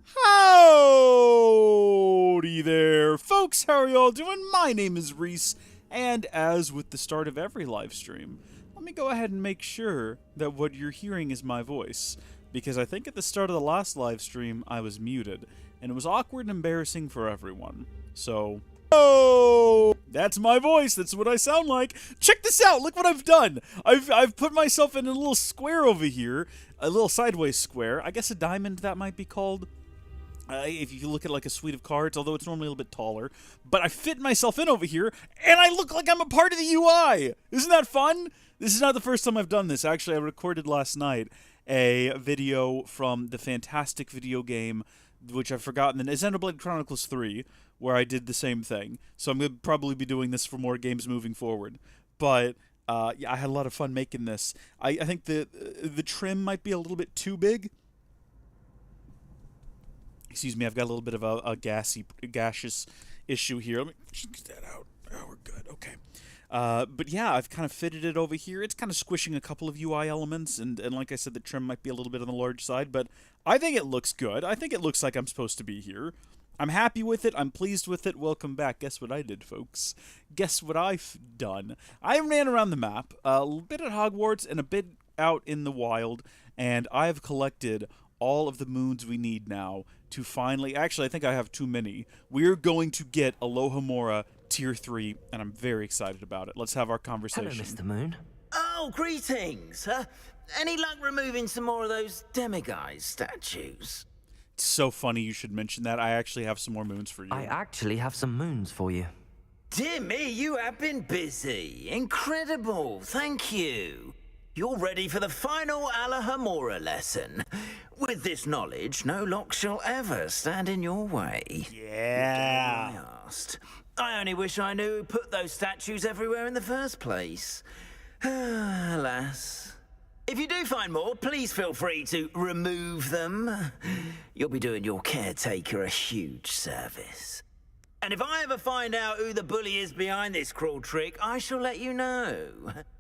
Howdy there, folks. How are y'all doing? My name is Reese, and as with the start of every live stream, let me go ahead and make sure that what you're hearing is my voice, because I think at the start of the last live stream I was muted, and it was awkward and embarrassing for everyone. So, oh, that's my voice. That's what I sound like. Check this out. Look what I've done. I've put myself in a little square over here, a little sideways square. I guess a diamond, that might be called. If you look at like a suite of cards, although it's normally a little bit taller. But I fit myself in over here, and I look like I'm a part of the UI! Isn't that fun? This is not the first time I've done this. Actually, I recorded last night a video from the fantastic video game, which I've forgotten, is Xenoblade Chronicles 3, where I did the same thing. So I'm going to probably be doing this for more games moving forward. But yeah, I had a lot of fun making this. I think the trim might be a little bit too big. Excuse me, I've got a little bit of a gaseous issue here. Let me just get that out. Oh, we're good. Okay. But yeah, I've kind of fitted it over here. It's kind of squishing a couple of UI elements, and like I said, the trim might be a little bit on the large side, but I think it looks good. I think it looks like I'm supposed to be here. I'm happy with it. I'm pleased with it. Welcome back. Guess what I did, folks? Guess what I've done? I ran around the map, a bit at Hogwarts and a bit out in the wild, and I've collected all of the moons we need now to finally... Actually, I think I have too many. We're going to get Alohomora Tier 3, and I'm very excited about it. Let's have our conversation. Hello, Mr. Moon. Oh, greetings. Any luck removing some more of those demiguise statues? It's so funny you should mention that. I actually have some more moons for you. I actually have some moons for you. Dear me, you have been busy. Incredible. Thank you. You're ready for the final Alohomora lesson. With this knowledge, no lock shall ever stand in your way. Yeah. I asked. I only wish I knew who put those statues everywhere in the first place. Alas. If you do find more, please feel free to remove them. You'll be doing your caretaker a huge service. And if I ever find out who the bully is behind this cruel trick, I shall let you know.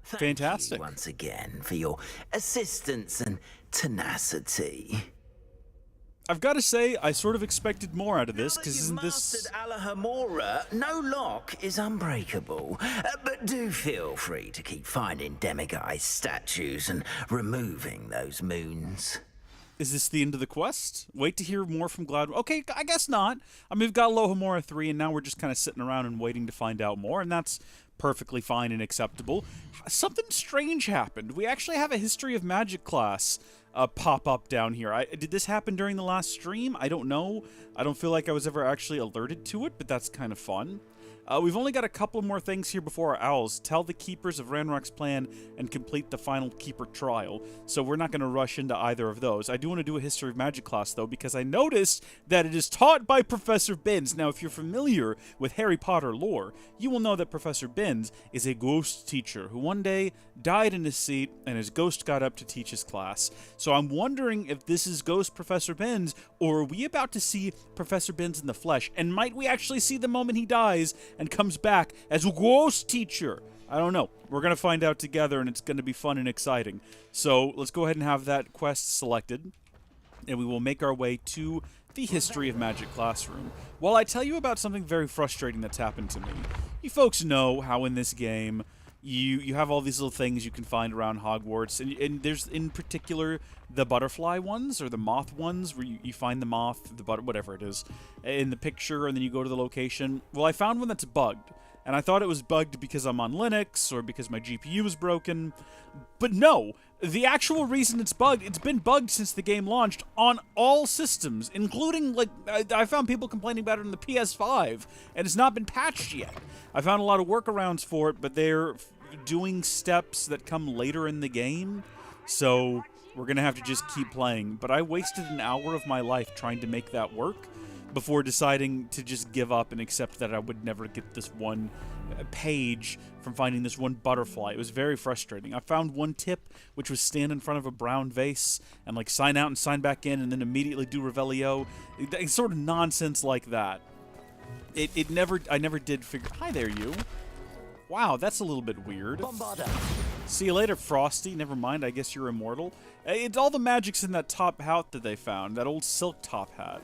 Fantastic. Thank you once again for your assistance and tenacity. I've got to say, I sort of expected more out of this, because isn't this... this... Alohomora, no lock is unbreakable. But do feel free to keep finding demiguise statues and removing those moons. Is this the end of the quest? Wait to hear more from Glad... Okay, I guess not. I mean, we've got Alohomora 3, and now we're just kind of sitting around and waiting to find out more, and that's perfectly fine and acceptable. Something strange happened. We actually have a History of Magic class pop up down here. Did this happen during the last stream? I don't know. I don't feel like I was ever actually alerted to it, but that's kind of fun. We've only got a couple more things here before our owls. Tell the keepers of Ranrock's plan and complete the final keeper trial. So we're not going to rush into either of those. I do want to do a History of Magic class, though, because I noticed that it is taught by Professor Binns. Now, if you're familiar with Harry Potter lore, you will know that Professor Binns is a ghost teacher who one day died in his seat and his ghost got up to teach his class. So I'm wondering if this is Ghost Professor Binns, or are we about to see Professor Binns in the flesh? And might we actually see the moment he dies and comes back as a ghost teacher? I don't know. We're going to find out together, and it's going to be fun and exciting. So let's go ahead and have that quest selected, and we will make our way to the History of Magic classroom. While I tell you about something very frustrating that's happened to me, you folks know how in this game you have all these little things you can find around Hogwarts, and there's in particular the butterfly ones, or the moth ones, where you find the moth, the whatever it is, in the picture, and then you go to the location. Well, I found one that's bugged, and I thought it was bugged because I'm on Linux, or because my GPU is broken, but no! The actual reason it's bugged, it's been bugged since the game launched on all systems, including, like, I found people complaining about it on the PS5, and it's not been patched yet. I found a lot of workarounds for it, but they're doing steps that come later in the game, so we're gonna have to just keep playing. But I wasted an hour of my life trying to make that work before deciding to just give up and accept that I would never get this one page from finding this one butterfly. It was very frustrating. I found one tip, which was stand in front of a brown vase and like sign out and sign back in and then immediately do Revelio. It's sort of nonsense like that. I never did figure... Hi there, you. Wow, that's a little bit weird. Bombarda. See you later, Frosty. Never mind, I guess you're immortal. It's all the magic's in that top hat that they found, that old silk top hat.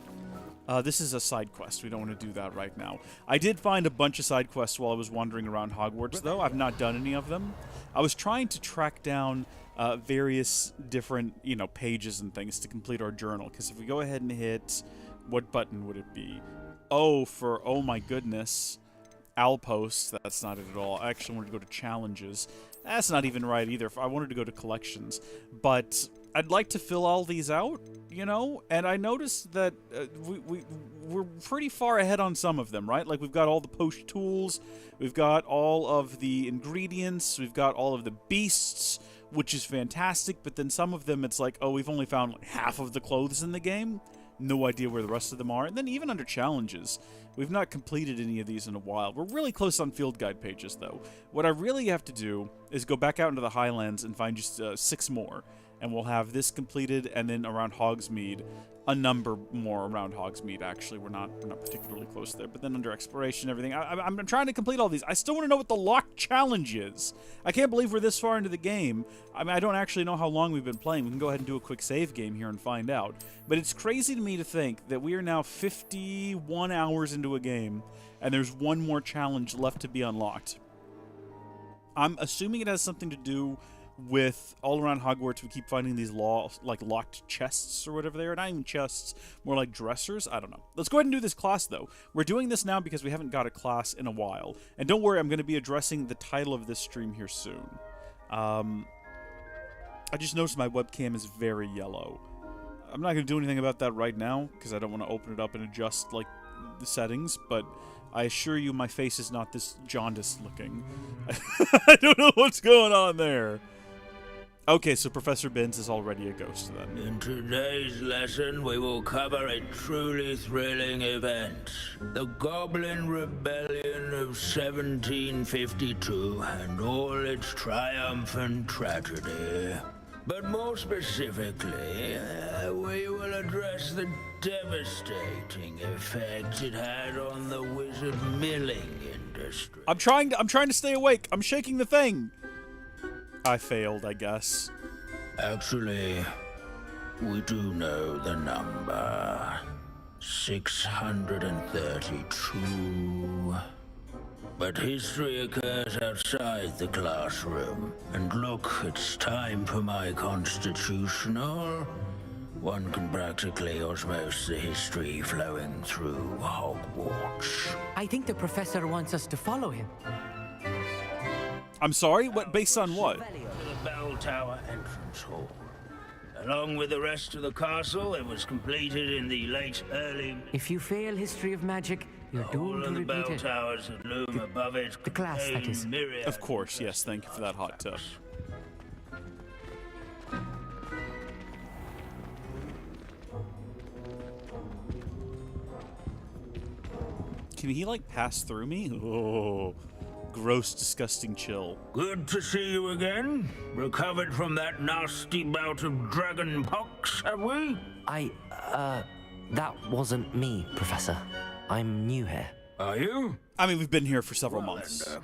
This is a side quest. We don't want to do that right now. I did find a bunch of side quests while I was wandering around Hogwarts, though. I've not done any of them. I was trying to track down various different, pages and things to complete our journal. Because if we go ahead and hit... What button would it be? Oh, my goodness. Outposts. That's not it at all. I actually wanted to go to challenges. That's not even right either. I wanted to go to collections. But I'd like to fill all these out, and I noticed that we're pretty far ahead on some of them, right? Like, we've got all the post tools, we've got all of the ingredients, we've got all of the beasts, which is fantastic, but then some of them, it's like, oh, we've only found like half of the clothes in the game. No idea where the rest of them are. And then even under challenges, we've not completed any of these in a while. We're really close on field guide pages, though. What I really have to do is go back out into the Highlands and find just 6 more. And we'll have this completed, and then around Hogsmeade, a number more around Hogsmeade, actually. We're not particularly close there. But then under exploration and everything, I'm trying to complete all these. I still want to know what the locked challenge is. I can't believe we're this far into the game. I mean, I don't actually know how long we've been playing. We can go ahead and do a quick save game here and find out. But it's crazy to me to think that we are now 51 hours into a game, and there's one more challenge left to be unlocked. I'm assuming it has something to do with all around Hogwarts. We keep finding these locked chests or whatever they are. Not even chests, more like dressers. I don't know. Let's go ahead and do this class, though. We're doing this now because we haven't got a class in a while. And don't worry, I'm going to be addressing the title of this stream here soon. I just noticed my webcam is very yellow. I'm not going to do anything about that right now because I don't want to open it up and adjust like the settings, but I assure you my face is not this jaundiced looking. I don't know what's going on there. Okay, so Professor Binns is already a ghost then. In today's lesson, we will cover a truly thrilling event. The Goblin Rebellion of 1752 and all its triumphant tragedy. But more specifically, we will address the devastating effect it had on the wizard milling industry. I'm trying to stay awake. I'm shaking the thing. I failed, I guess. Actually, we do know the number. 632. But history occurs outside the classroom. And look, it's time for my constitutional. One can practically osmose the history flowing through Hogwarts. I think the professor wants us to follow him. I'm sorry? What? Based on what? The bell tower entrance hall. Along with the rest of the castle, it was completed in the late early... If you fail history of magic, you're doomed to All of the bell repeat it. towers that loom above it the class, that contain is. myriad Of course, yes. Thank you for that hot tub. Can he, like, pass through me? Oh, gross, disgusting chill. Good to see you again. Recovered from that nasty bout of dragon pox, have we? That wasn't me, Professor. I'm new here. Are you? I mean, we've been here for several Well, months. then,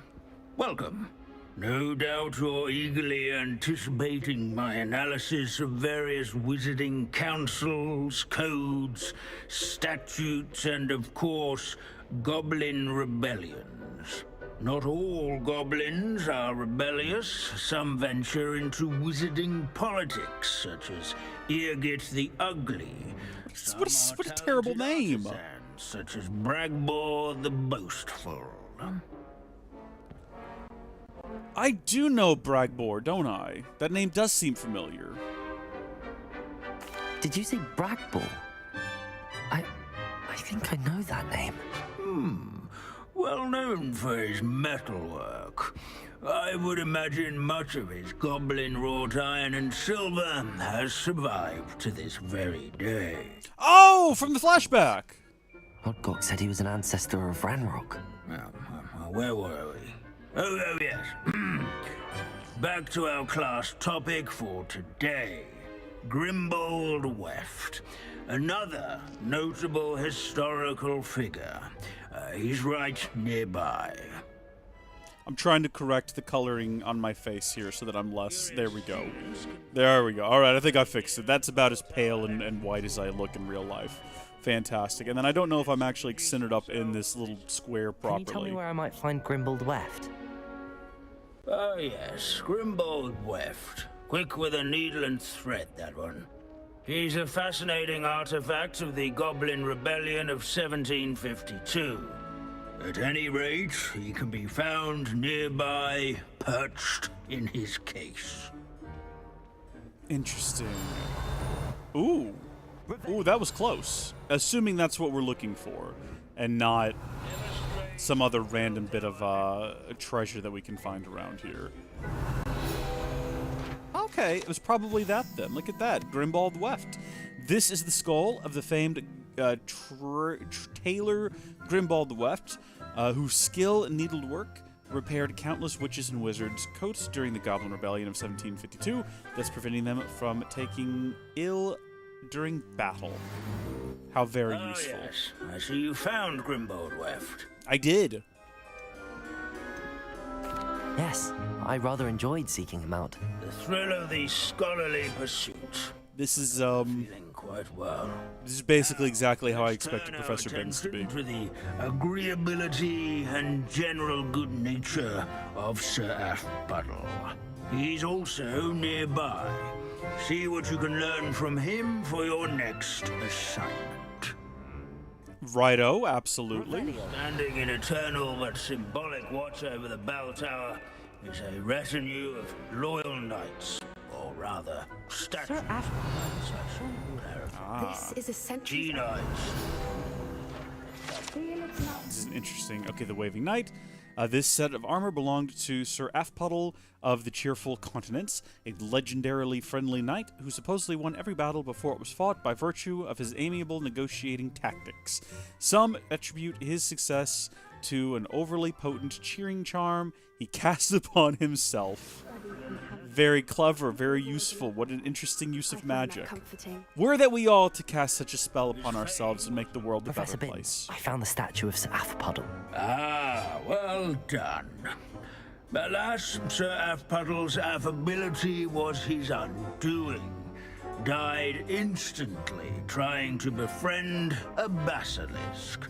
welcome. No doubt you're eagerly anticipating my analysis of various wizarding councils, codes, statutes, and of course, goblin rebellions. Not all goblins are rebellious. Some venture into wizarding politics, such as Eargit the Ugly. What a terrible name. Artisans, such as Bragbor the Boastful. I do know Bragbor, don't I? That name does seem familiar. Did you say Bragbor? I think I know that name. Well known for his metalwork. I would imagine much of his goblin wrought iron and silver has survived to this very day. Oh, from the flashback. Odgok said he was an ancestor of Ranrock. Now, where were we? Oh yes. Back to our class topic for today. Grimbold Weft. Another notable historical figure. He's right nearby. I'm trying to correct the coloring on my face here so that I'm less... There we go. There we go. Alright, I think I fixed it. That's about as pale and white as I look in real life. Fantastic. And then I don't know if I'm actually centered up in this little square properly. Can you tell me where I might find Grimbold Weft? Oh yes, Grimbold Weft. Quick with a needle and thread, that one. He's a fascinating artifact of the Goblin Rebellion of 1752. At any rate, he can be found nearby, perched in his case. Interesting. Ooh. Ooh, that was close. Assuming that's what we're looking for, and not some other random bit of treasure that we can find around here. Okay, it was probably that then. Look at that. Grimbold Weft. This is the skull of the famed tailor Grimbold Weft, whose skill in needlework repaired countless witches and wizards' coats during the Goblin Rebellion of 1752, thus preventing them from taking ill during battle. How very useful. Yes, I see you found Grimbold Weft. I did. Yes, I rather enjoyed seeking him out. The thrill of the scholarly pursuit. This is Feeling quite well. this is basically exactly how I expected Turn our Professor Binns to be. attention to the agreeability and general good nature of Sir Afpuddle. He's also nearby. See what you can learn from him for your next assignment. Righto, absolutely. Standing in eternal but symbolic watch over the bell tower is a retinue of loyal knights, or rather, statues. Sir Af- I should clarify. This is a century. G-knights. This is interesting. Okay, the Waving Knight. This set of armor belonged to Sir Afpuddle of the Cheerful Continents, a legendarily friendly knight who supposedly won every battle before it was fought by virtue of his amiable negotiating tactics. Some attribute his success to an overly potent cheering charm he cast upon himself. Very clever, very useful. What an interesting use of magic. Were that we all to cast such a spell upon ourselves and make the world a Professor better Binns, place. I found the statue of Sir Afpuddle. Ah, well done. Alas, Sir Afpuddle's affability was his undoing. Died instantly trying to befriend a basilisk.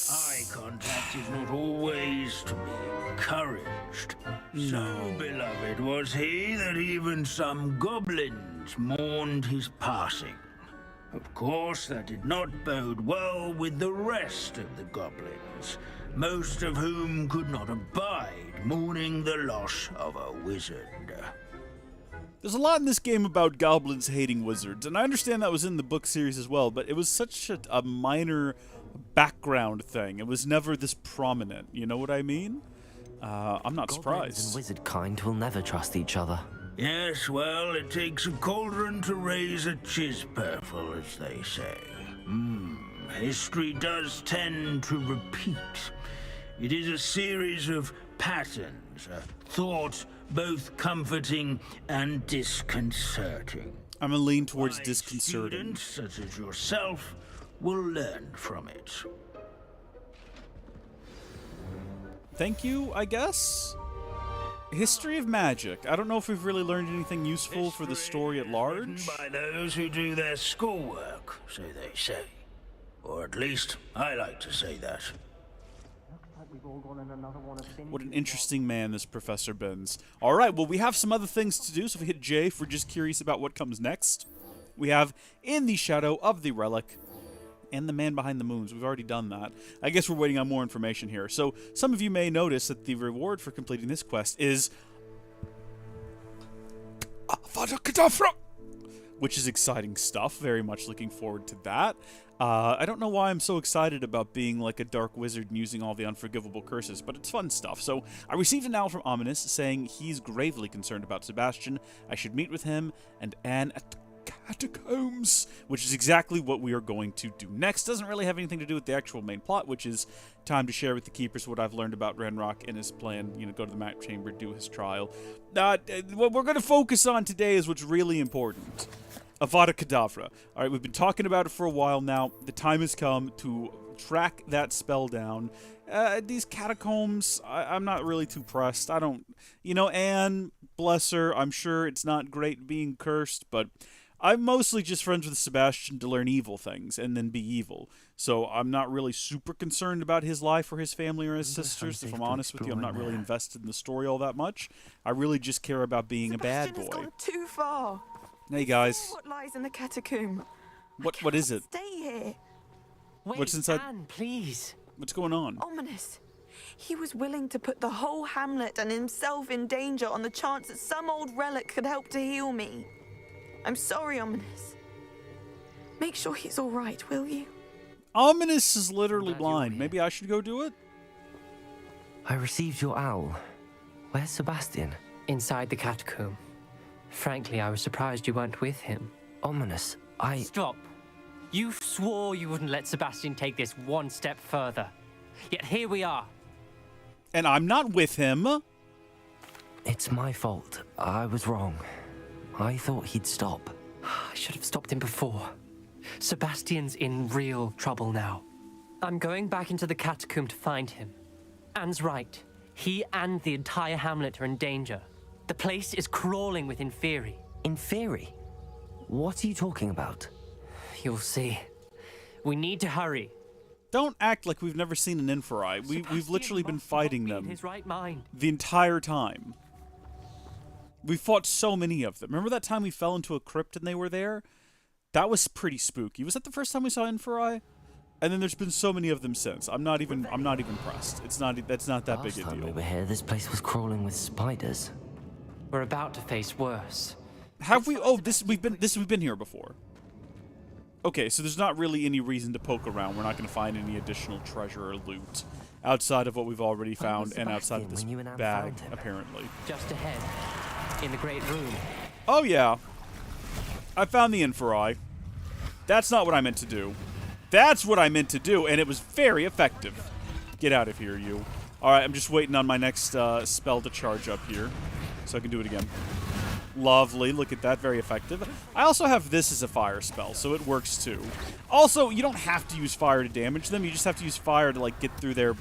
Eye contact is not always to be encouraged. So beloved was he that even some goblins mourned his passing. Of course, that did not bode well with the rest of the goblins, most of whom could not abide mourning the loss of a wizard. There's a lot in this game about goblins hating wizards, and I understand that was in the book series as well, but it was such a minor background thing. It was never this prominent, you know what I mean? I'm not Goblins and surprised. wizard kind will never trust each other. Yes, well, it takes a cauldron to raise a chisperful, as they say. History does tend to repeat. It is a series of patterns, a thought both comforting and disconcerting. I'm gonna lean towards Wise disconcerting. Students, such as yourself, will learn from it. Thank you, I guess? History of magic. I don't know if we've really learned anything useful for the story at large. By those who do their schoolwork, so they say. Or at least, I like to say that. What an interesting man this Professor Binns. Alright, well we have some other things to do, so if we hit J if we're just curious about what comes next. We have In the Shadow of the Relic and The Man Behind the Moons. We've already done that. I guess we're waiting on more information here. So some of you may notice that the reward for completing this quest is Avada Kedavra, which is exciting stuff. Very much looking forward to that. I don't know why I'm so excited about being like a dark wizard and using all the unforgivable curses, but it's fun stuff. So I received an owl from Ominous saying he's gravely concerned about Sebastian. I should meet with him and Anne at the catacombs, which is exactly what we are going to do next. Doesn't really have anything to do with the actual main plot, which is time to share with the keepers what I've learned about Ranrock and his plan, go to the map chamber, do his trial. What we're going to focus on today is what's really important. Avada Kedavra. Alright, we've been talking about it for a while now. The time has come to track that spell down. These catacombs, I'm not really too pressed. I don't... You know, Anne, bless her, I'm sure it's not great being cursed, but I'm mostly just friends with Sebastian to learn evil things and then be evil. So I'm not really super concerned about his life or his family or his sisters. If I'm honest with you, I'm not really invested in the story all that much. I really just care about being a bad boy. Sebastian has gone too far. Hey, guys. See what lies in the catacomb. What is it? Stay here. Wait, What's inside? Anne, please. What's going on? Ominous. He was willing to put the whole hamlet and himself in danger on the chance that some old relic could help to heal me. I'm sorry, Ominous. Make sure he's all right, will you? Ominous is literally blind. Maybe I should go do it? I received your owl. Where's Sebastian? Inside the catacomb. Frankly, I was surprised you weren't with him. Ominous, Stop. You swore you wouldn't let Sebastian take this one step further. Yet here we are. And I'm not with him. It's my fault. I was wrong. I thought he'd stop. I should have stopped him before. Sebastian's in real trouble now. I'm going back into the catacomb to find him. Anne's right. He and the entire hamlet are in danger. The place is crawling with Inferi. Inferi? What are you talking about? You'll see. We need to hurry. Don't act like we've never seen an Inferi. We've Sebastian literally been must not fighting be in them his right mind. the entire time. We fought so many of them. Remember that time we fell into a crypt and they were there? That was pretty spooky. Was that the first time we saw Inferi? And then there's been so many of them since. I'm not even pressed. That's not that big Last a time we deal. were here, this place was crawling with spiders. We're about to face worse. Have we? Oh, we've been here before. Okay, so there's not really any reason to poke around. We're not going to find any additional treasure or loot outside of what we've already found and outside of this Sebastian when you and Anne bag, found him? apparently. Just ahead, in the great room. Oh yeah, I found the Inferi. That's not what I meant to do. That's what I meant to do, and it was very effective. Get out of here, you. All right, I'm just waiting on my next spell to charge up here, so I can do it again. Lovely, look at that, very effective. I also have this as a fire spell, so it works too. Also, you don't have to use fire to damage them, you just have to use fire to like get through their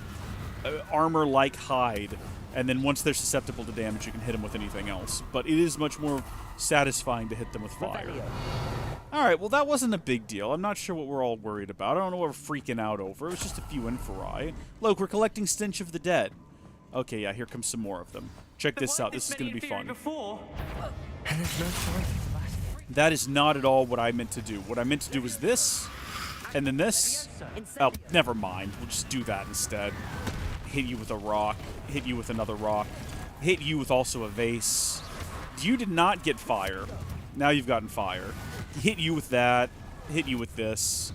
armor-like hide, and then once they're susceptible to damage, you can hit them with anything else. But it is much more satisfying to hit them with fire. Alright, well that wasn't a big deal. I'm not sure what we're all worried about. I don't know what we're freaking out over. It was just a few Inferi. Look, we're collecting Stench of the Dead. Okay, yeah, here comes some more of them. Check this out. This is going to be fun. And there's no sign of Sebastian. That is not at all what I meant to do. What I meant to do was this, and then this. Oh, never mind. We'll just do that instead. Hit you with a rock. Hit you with another rock. Hit you with also a vase. You did not get fire. Now you've gotten fire. Hit you with that. Hit you with this.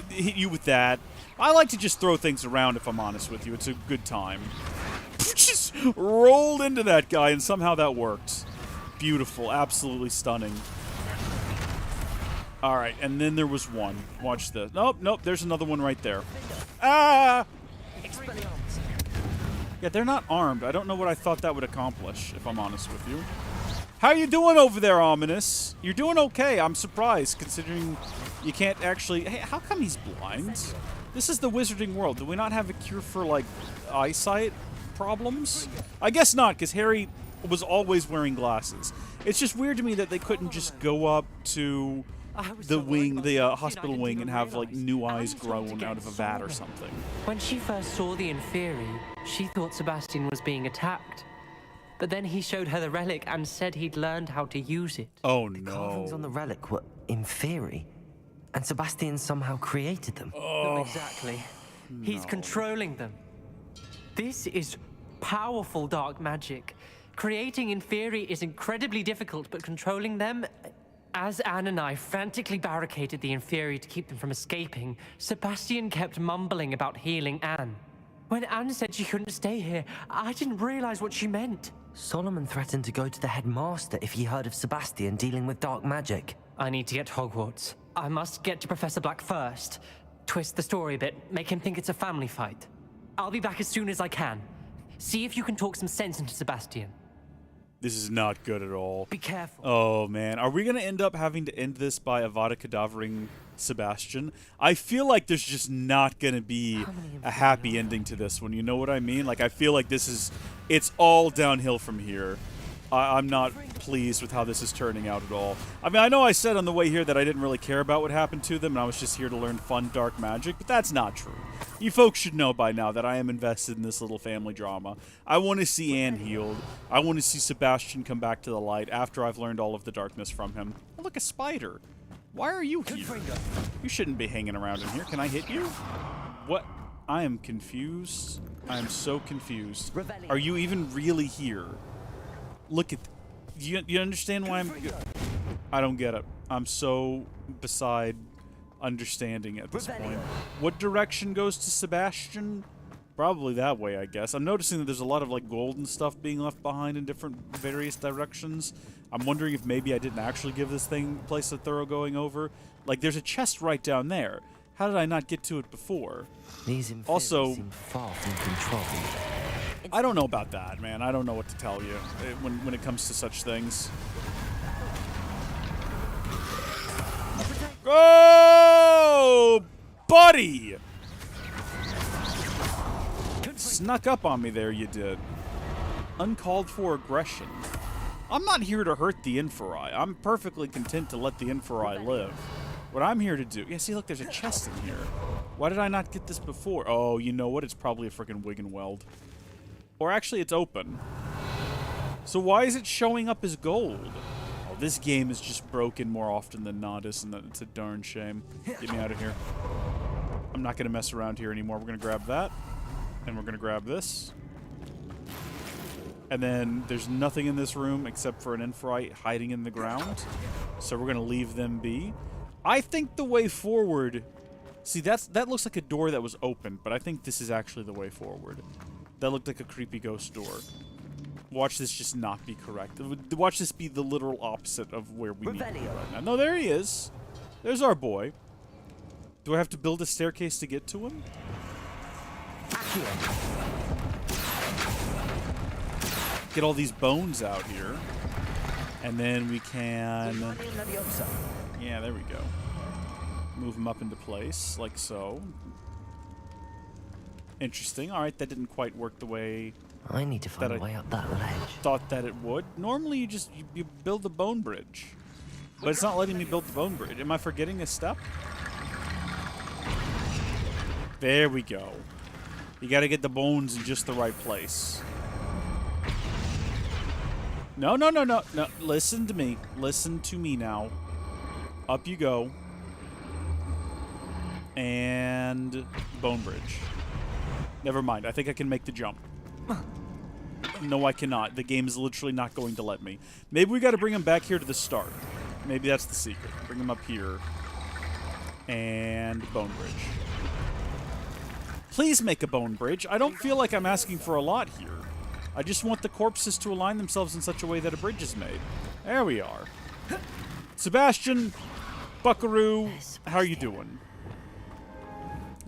Hit you with that. I like to just throw things around, if I'm honest with you. It's a good time. Just rolled into that guy, and somehow that worked. Beautiful. Absolutely stunning. Alright, and then there was one. Watch this. Nope, nope, there's another one right there. Ah! Yeah, they're not armed. I don't know what I thought that would accomplish, if I'm honest with you. How you doing over there, Ominous? You're doing okay. I'm surprised, considering you can't actually... Hey, how come he's blind? This is the wizarding world. Do we not have a cure for, like, eyesight problems? I guess not, because Harry was always wearing glasses. It's just weird to me that they couldn't just go up to the wing, the hospital wing, and have, like, new eyes grown out of a vat or something. When she first saw the Inferi, she thought Sebastian was being attacked. But then he showed her the relic and said he'd learned how to use it. Oh, The carvings on no. the relic were Inferi, and Sebastian somehow created them. Not exactly. He's controlling them. This is powerful dark magic. Creating Inferi is incredibly difficult, but controlling them... As Anne and I frantically barricaded the Inferi to keep them from escaping, Sebastian kept mumbling about healing Anne. When Anne said she couldn't stay here, I didn't realize what she meant. Solomon threatened to go to the headmaster if he heard of Sebastian dealing with dark magic. I need to get to Hogwarts. I must get to Professor Black first. Twist the story a bit, make him think it's a family fight. I'll be back as soon as I can. See if you can talk some sense into Sebastian. This is not good at all. Be careful. Oh, man. Are we going to end up having to end this by Avada Kedavring Sebastian? I feel like there's just not going to be a happy ending to this one. You know what I mean? Like, I feel like this is... It's all downhill from here. I'm not pleased with how this is turning out at all. I mean, I know I said on the way here that I didn't really care about what happened to them, and I was just here to learn fun dark magic, but that's not true. You folks should know by now that I am invested in this little family drama. I want to see Anne healed. I want to see Sebastian come back to the light after I've learned all of the darkness from him. Oh, look, a spider. Why are you here? You shouldn't be hanging around in here. Can I hit you? What? I am confused. I am so confused. Are you even really here? Look at... You understand why I'm... I don't get it. I'm so beside understanding at this point. What direction goes to Sebastian? Probably that way, I guess. I'm noticing that there's a lot of, like, gold and stuff being left behind in different various directions. I'm wondering if maybe I didn't actually give this place a thorough going over. Like, there's a chest right down there. How did I not get to it before? These Also, seem far from control. I don't know about that, man. I don't know what to tell you when it comes to such things. Oh, buddy! Snuck up on me there, you did. Uncalled for aggression. I'm not here to hurt the Inferi. I'm perfectly content to let the Inferi live. What I'm here to do... Yeah, see, look, there's a chest in here. Why did I not get this before? Oh, you know what? It's probably a freaking wig and weld. Or actually, it's open. So why is it showing up as gold? Oh, this game is just broken more often than not, isn't it? It's a darn shame. Get me out of here. I'm not going to mess around here anymore. We're going to grab that. And we're going to grab this. And then there's nothing in this room except for an Inferi hiding in the ground. So we're going to leave them be. I think the way forward... See, that looks like a door that was open, but I think this is actually the way forward. That looked like a creepy ghost door. Watch this just not be correct. Watch this be the literal opposite of where we need to be right now. No, there he is. There's our boy. Do I have to build a staircase to get to him? Get all these bones out here. And then we can... Yeah, there we go. Move them up into place, like so. Interesting. Alright, that didn't quite work the way... I need to find a way up that ledge. Thought that it would. Normally you just you build the bone bridge. But it's not letting me build the bone bridge. Am I forgetting a step? There we go. You gotta get the bones in just the right place. No, no, no, no, no. Listen to me. Listen to me now. Up you go. And bone bridge. Never mind. I think I can make the jump. No, I cannot. The game is literally not going to let me. Maybe we got to bring him back here to the start. Maybe that's the secret. Bring him up here. And bone bridge. Please make a bone bridge. I don't feel like I'm asking for a lot here. I just want the corpses to align themselves in such a way that a bridge is made. There we are. Sebastian, Buckaroo, how are you doing?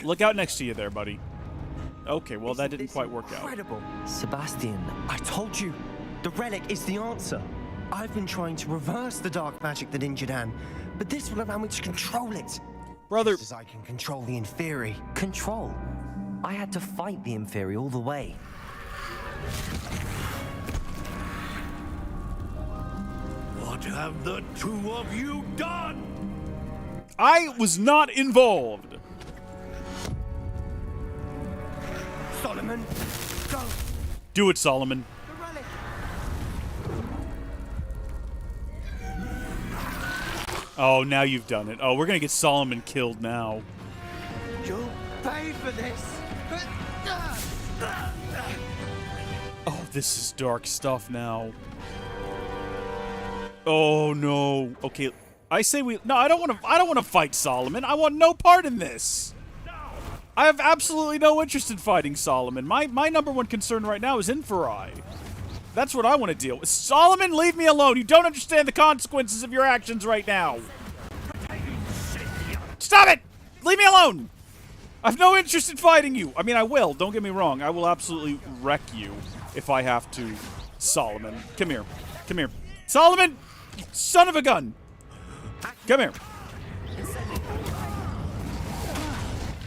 Look out next to you there, buddy. Okay, well, that didn't quite work out. Incredible. Sebastian, I told you, the relic is the answer. I've been trying to reverse the dark magic that injured Anne, but this will allow me to control it. Brother. Just as I can control the Inferi. control. I had to fight the Inferi all the way. What have the two of you done? I was not involved. Solomon, go. Do it, Solomon. The relic. Oh, now you've done it. Oh, we're gonna get Solomon killed now. You'll pay for this. Oh, this is dark stuff now. Oh no. Okay, I say we. No, I don't want to fight Solomon. I want no part in this. I have absolutely no interest in fighting Solomon. My number one concern right now is Inferi. That's what I want to deal with. Solomon, leave me alone. You don't understand the consequences of your actions right now. Stop it! Leave me alone! I have no interest in fighting you. I mean, I will. Don't get me wrong. I will absolutely wreck you if I have to. Solomon, come here. Come here. Solomon! You son of a gun! Come here.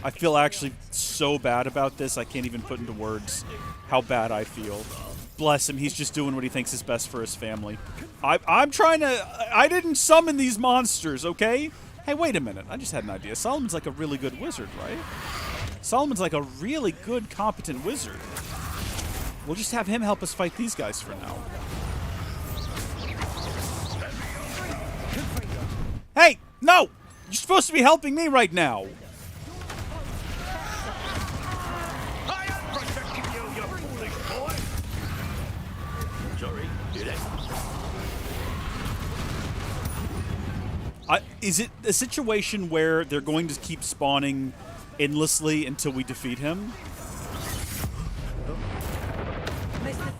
I feel actually so bad about this, I can't even put into words how bad I feel. Bless him, he's just doing what he thinks is best for his family. I'm trying to... I didn't summon these monsters, okay? Hey, wait a minute. I just had an idea. Solomon's like a really good wizard, right? Solomon's like a really good, competent wizard. We'll just have him help us fight these guys for now. Hey! No! You're supposed to be helping me right now! I am protecting you, you foolish boy! Sorry, did I? Is it a situation where they're going to keep spawning endlessly until we defeat him?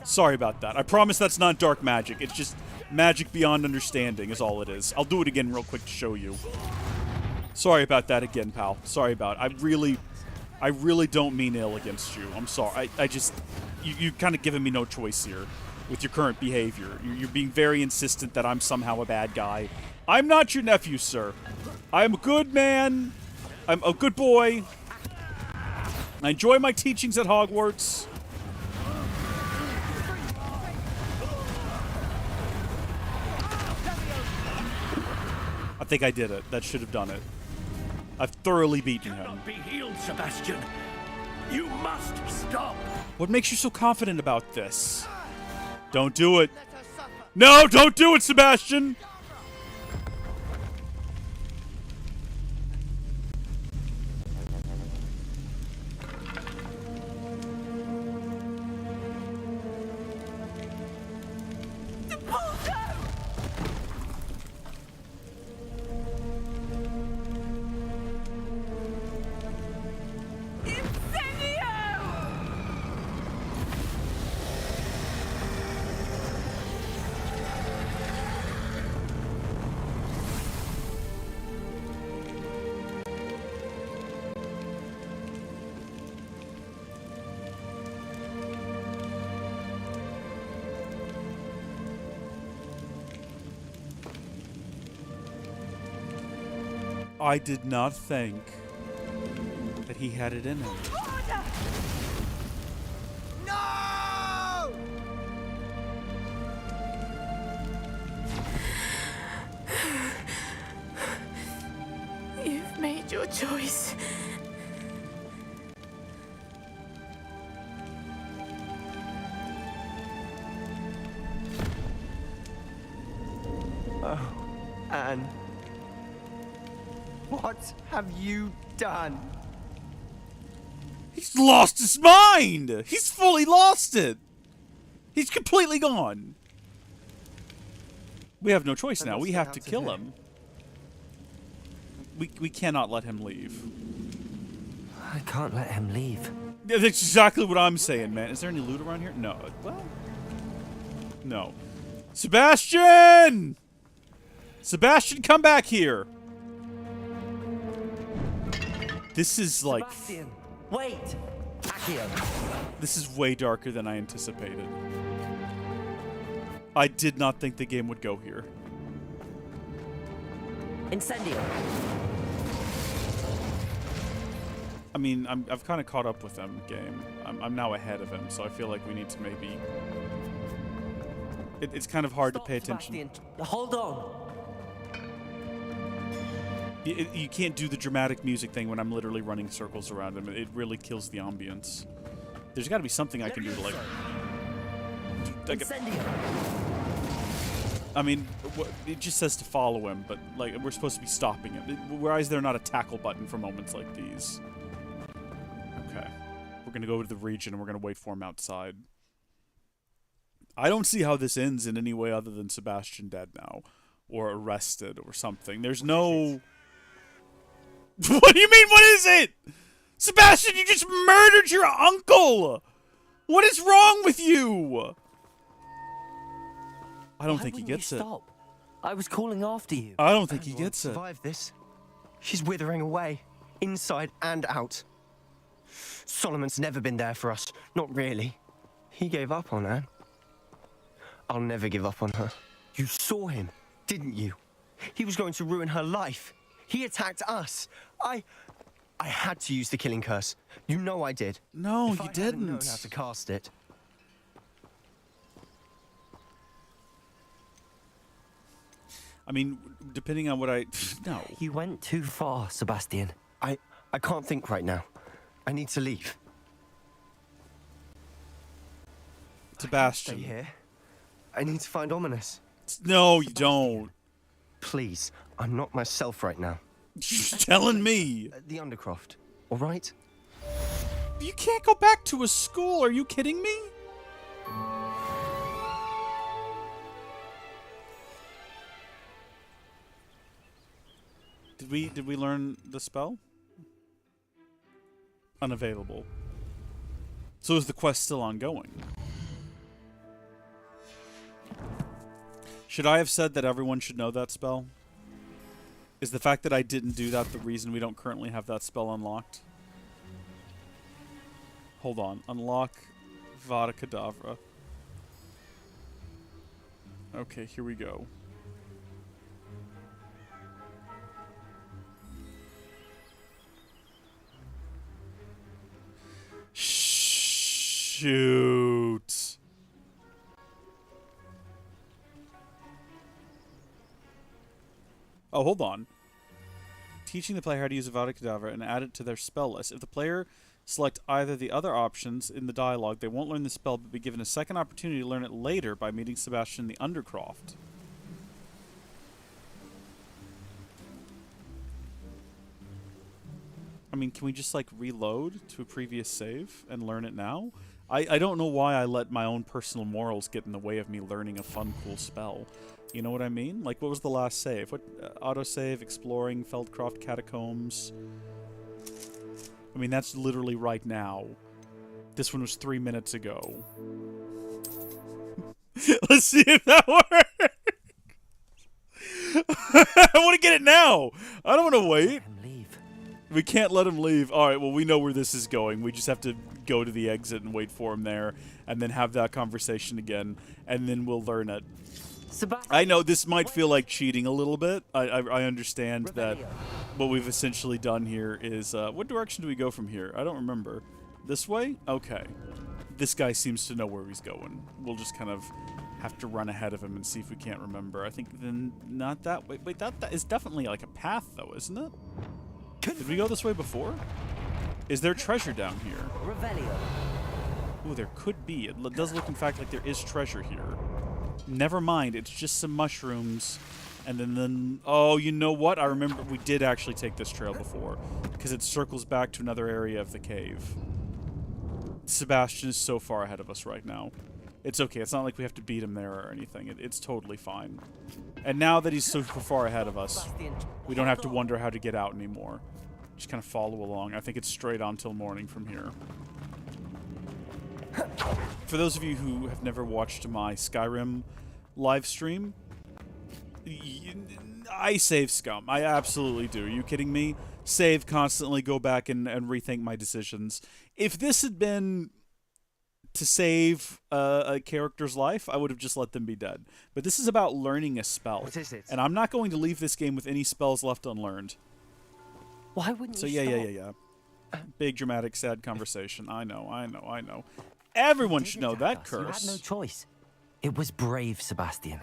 Sorry about that. I promise that's not dark magic. It's just magic beyond understanding is all it is. I'll do it again real quick to show you. Sorry about that again, pal. Sorry about it. I really don't mean ill against you. I'm sorry. I just... You kind of giving me no choice here with your current behavior. You're being very insistent that I'm somehow a bad guy. I'm not your nephew, sir. I'm a good man. I'm a good boy. I enjoy my teachings at Hogwarts. I think I did it. That should have done it. I've thoroughly beaten him. Cannot be healed, Sebastian. You must stop. What makes you so confident about this? Don't do it. No, don't do it, Sebastian! I did not think that he had it in him. No! You've made your choice. Oh, Anne. What have you done? He's lost his mind! He's fully lost it! He's completely gone. We have no choice now. We have to kill him. We cannot let him leave. I can't let him leave. Yeah, that's exactly what I'm saying, man. Is there any loot around here? No. Well, no. Sebastian! Sebastian, come back here! This is like... Sebastian, wait! Accio. This is way darker than I anticipated. I did not think the game would go here. Incendio. I mean, I've kind of caught up with him, game. I'm now ahead of him, so I feel like we need to maybe... It's kind of hard to pay attention. Sebastian, hold on. You can't do the dramatic music thing when I'm literally running circles around him. It really kills the ambience. There's got to be something I can do to, like... Incendio. I mean, it just says to follow him, but, like, we're supposed to be stopping him. Why is there not a tackle button for moments like these? Okay. We're going to go to the region, and we're going to wait for him outside. I don't see how this ends in any way other than Sebastian dead now. Or arrested, or something. There's no... What do you mean, what is it? Sebastian, you just murdered your uncle! What is wrong with you? I don't think he gets it. Stop. I was calling after you. I don't think he Anne gets won't it. survive this. She's withering away, inside and out. Solomon's never been there for us. Not really. He gave up on Anne. I'll never give up on her. You saw him, didn't you? He was going to ruin her life. He attacked us. I had to use the killing curse. You know I did. No, If you I hadn't known didn't. how to cast it. I mean, depending on what I... No. You went too far, Sebastian. I can't think right now. I need to leave. Stay Sebastian. here. I need to find Ominous. No, you don't. Please, I'm not myself right now. You're telling me. The Undercroft, all right? You can't go back to a school. Are you kidding me? Did we learn the spell? Unavailable. So is the quest still ongoing? Should I have said that everyone should know that spell? Is the fact that I didn't do that the reason we don't currently have that spell unlocked? Hold on. Unlock Avada Kedavra. Okay, here we go. Shoot. Oh, hold on. Teaching the player how to use Avada Kedavra and add it to their spell list. If the player select either the other options in the dialogue, they won't learn the spell but be given a second opportunity to learn it later by meeting Sebastian in the Undercroft. I mean, can we just, like, reload to a previous save and learn it now? I don't know why I let my own personal morals get in the way of me learning a fun, cool spell. You know what I mean? Like, what was the last save? What autosave, exploring, Feldcroft Catacombs? I mean, that's literally right now. This one was 3 minutes ago. Let's see if that works. I want to get it now. I don't want to wait. We can't let him leave. All right, well, we know where this is going. We just have to go to the exit and wait for him there, and then have that conversation again, and then we'll learn it. I know this might feel like cheating a little bit. I understand that what we've essentially done here is... what direction do we go from here? I don't remember. This way? Okay. This guy seems to know where he's going. We'll just kind of have to run ahead of him and see if we can't remember. I think then not that way. Wait, that is definitely like a path, though, isn't it? Did we go this way before? Is there treasure down here? Ooh, there could be. It does look, in fact, like there is treasure here. Never mind, it's just some mushrooms. And then... Oh, you know what? I remember we did actually take this trail before. Because it circles back to another area of the cave. Sebastian is so far ahead of us right now. It's okay. It's not like we have to beat him there or anything. It's totally fine. And now that he's so far ahead of us, we don't have to wonder how to get out anymore. Just kind of follow along. I think it's straight on till morning from here. For those of you who have never watched my Skyrim live stream, I save scum. I absolutely do. Are you kidding me? Save constantly, go back and rethink my decisions. If this had been to save a character's life, I would have just let them be dead. But this is about learning a spell. What is it? And I'm not going to leave this game with any spells left unlearned. Why wouldn't So you yeah. Big, dramatic, sad conversation. I know. Everyone should know that curse. You had no choice. It was brave, Sebastian.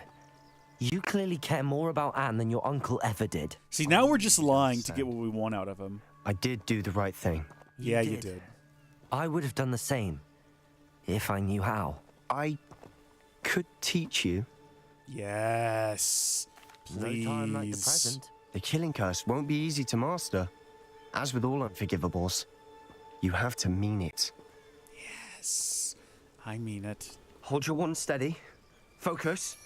You clearly care more about Anne than your uncle ever did. See, now we're just lying to get what we want out of him. I did do the right thing. Yeah, you did. I would have done the same, if I knew how. I could teach you. Yes. Please. No time like the present. The killing curse won't be easy to master. As with all unforgivables, you have to mean it. Yes. I mean it. Hold your wand steady. Focus.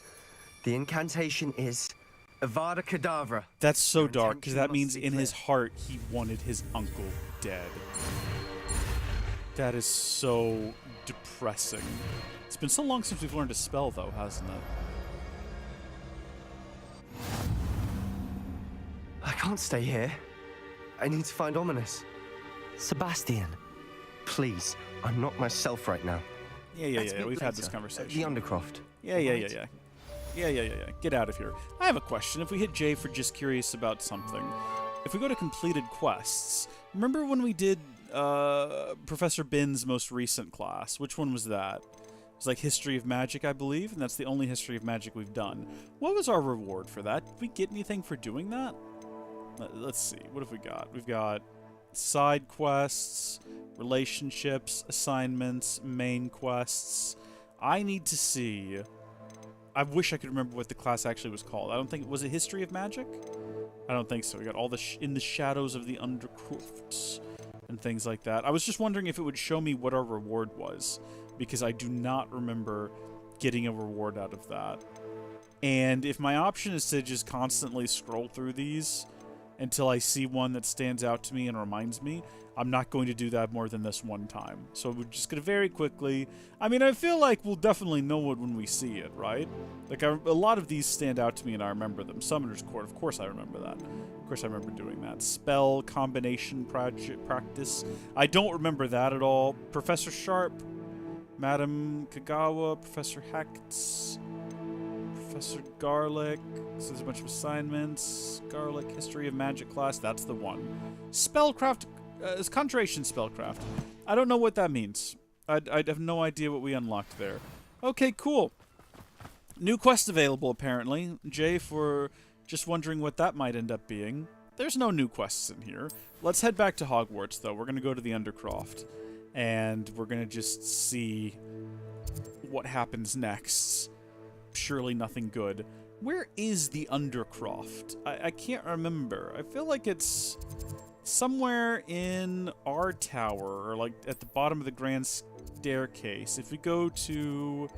The incantation is Avada Kedavra. That's so dark, because that must means be in his clear. heart he wanted his uncle dead. That is so depressing. It's been so long since we've learned a spell, though, hasn't it? I can't stay here. I need to find Ominous. Sebastian. Please, I'm not myself right now. Yeah. We've had this conversation. The Undercroft, Yeah. Get out of here. I have a question. If we hit J for just curious about something, if we go to completed quests, remember when we did Professor Bin's most recent class? Which one was that? It was like History of Magic, I believe, and that's the only History of Magic we've done. What was our reward for that? Did we get anything for doing that? Let's see. What have we got? We've got side quests, relationships, assignments, main quests. I need to see. I wish I could remember what the class actually was called. I don't think... Was it History of Magic? I don't think so. We got all the In the Shadows of the Undercrofts and things like that. I was just wondering if it would show me what our reward was, because I do not remember getting a reward out of that. And if my option is to just constantly scroll through these until I see one that stands out to me and reminds me, I'm not going to do that more than this one time. So we're just going to very quickly... I mean, I feel like we'll definitely know it when we see it, right? Like, a lot of these stand out to me and I remember them. Summoner's Court, of course I remember that. Of course I remember doing that. Spell combination practice. I don't remember that at all. Professor Sharp, Madam Kagawa, Professor Hecht, Professor Garlic. So there's a bunch of assignments. Garlic, History of Magic class, that's the one. Spellcraft... it's Conjuration Spellcraft. I don't know what that means. I'd have no idea what we unlocked there. Okay, cool. New quest available, apparently. J for just wondering what that might end up being. There's no new quests in here. Let's head back to Hogwarts, though. We're going to go to the Undercroft. And we're going to just see what happens next. Surely nothing good. Where is the Undercroft? I can't remember. I feel like it's... somewhere in our tower, or like at the bottom of the grand staircase. If we go to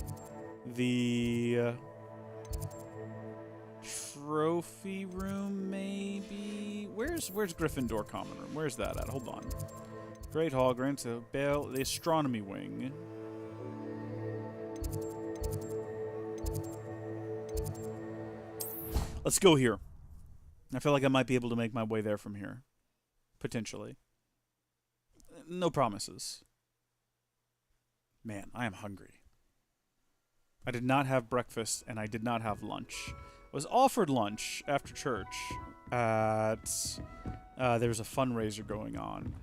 the trophy room, maybe? Where's Gryffindor common room? Where's that at? Hold on. Great Hall, Grand Bell, the astronomy wing. Let's go here. I feel like I might be able to make my way there from here. Potentially. No promises. Man, I am hungry. I did not have breakfast, and I did not have lunch. I was offered lunch after church at... there was a fundraiser going on.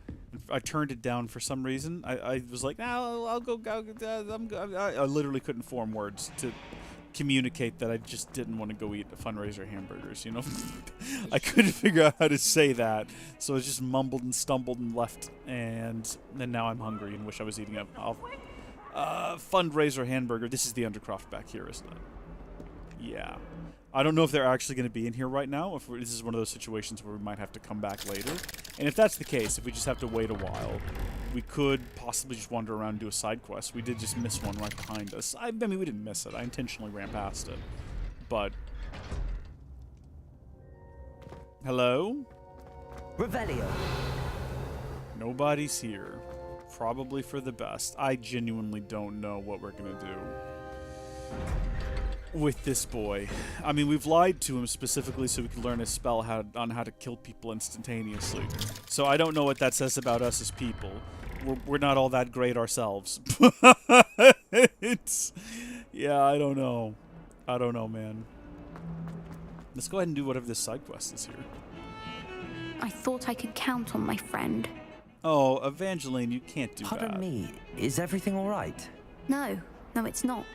I turned it down for some reason. I was like, nah, I'll go... I literally couldn't form words to communicate that I just didn't want to go eat fundraiser hamburgers, you know? I couldn't figure out how to say that, so I just mumbled and stumbled and left, and then now I'm hungry and wish I was eating a fundraiser hamburger. This is the Undercroft back here, isn't it? Yeah. I don't know if they're actually going to be in here right now, if this is one of those situations where we might have to come back later. And if that's the case, if we just have to wait a while, we could possibly just wander around and do a side quest. We did just miss one right behind us. I mean, we didn't miss it. I intentionally ran past it. But... hello? Revelio. Nobody's here. Probably for the best. I genuinely don't know what we're going to do with this boy. I mean, we've lied to him specifically so we could learn a spell on how to kill people instantaneously. So I don't know what that says about us as people. We're not all that great ourselves. Yeah, I don't know. I don't know, man. Let's go ahead and do whatever this side quest is here. I thought I could count on my friend. Oh, Evangeline, you can't do that. Pardon me, is everything all right? No, it's not.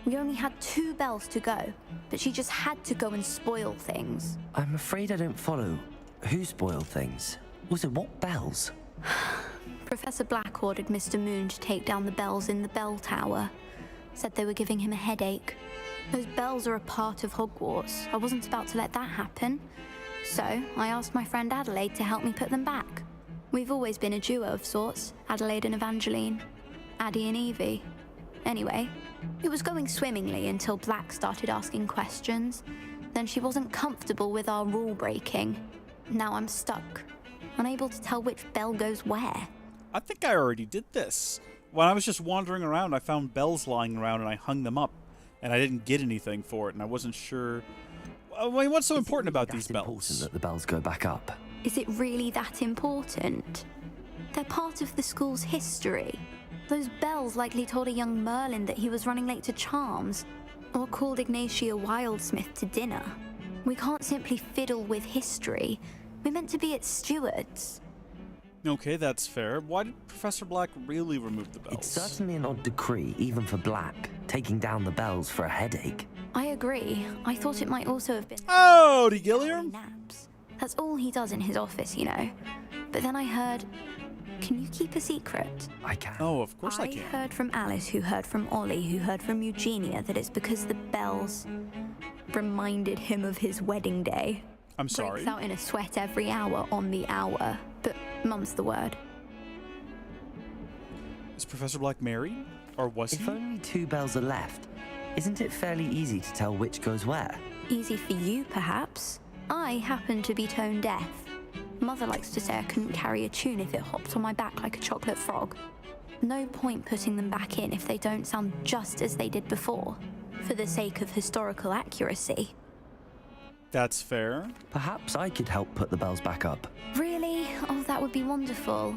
We only had 2 bells to go, but she just had to go and spoil things. I'm afraid I don't follow. Who spoiled things? Also, what bells? Professor Black ordered Mr. Moon to take down the bells in the bell tower. Said they were giving him a headache. Those bells are a part of Hogwarts. I wasn't about to let that happen. So, I asked my friend Adelaide to help me put them back. We've always been a duo of sorts, Adelaide and Evangeline. Addie and Evie. Anyway, it was going swimmingly until Black started asking questions. Then she wasn't comfortable with our rule breaking. Now I'm stuck, unable to tell which bell goes where. I think I already did this. When I was just wandering around, I found bells lying around and I hung them up. And I didn't get anything for it, and I wasn't sure... I mean, what's so important about these bells? Important that the bells go back up. Is it really that important? They're part of the school's history. Those bells likely told a young Merlin that he was running late to Charms. Or called Ignatia Wildsmith to dinner. We can't simply fiddle with history. We're meant to be its stewards. Okay, that's fair. Why did Professor Black really remove the bells? It's certainly an odd decree, even for Black, taking down the bells for a headache. I agree. I thought it might also have been Howdy, Gilliam. naps. That's all he does in his office, you know. But then I heard... Can you keep a secret? I can. Oh, of course I I can. heard from Alice, who heard from Ollie, who heard from Eugenia, that it's because the bells reminded him of his wedding day. I'm sorry. Breaks out in a sweat every hour on the hour. But mum's the word. Is Professor Black married? Or was If he? only 2 bells are left, isn't it fairly easy to tell which goes where? Easy for you, perhaps. I happen to be tone deaf. Mother likes to say I couldn't carry a tune if it hopped on my back like a chocolate frog. No point putting them back in if they don't sound just as they did before, for the sake of historical accuracy. That's fair. Perhaps I could help put the bells back up. Really? Oh, that would be wonderful.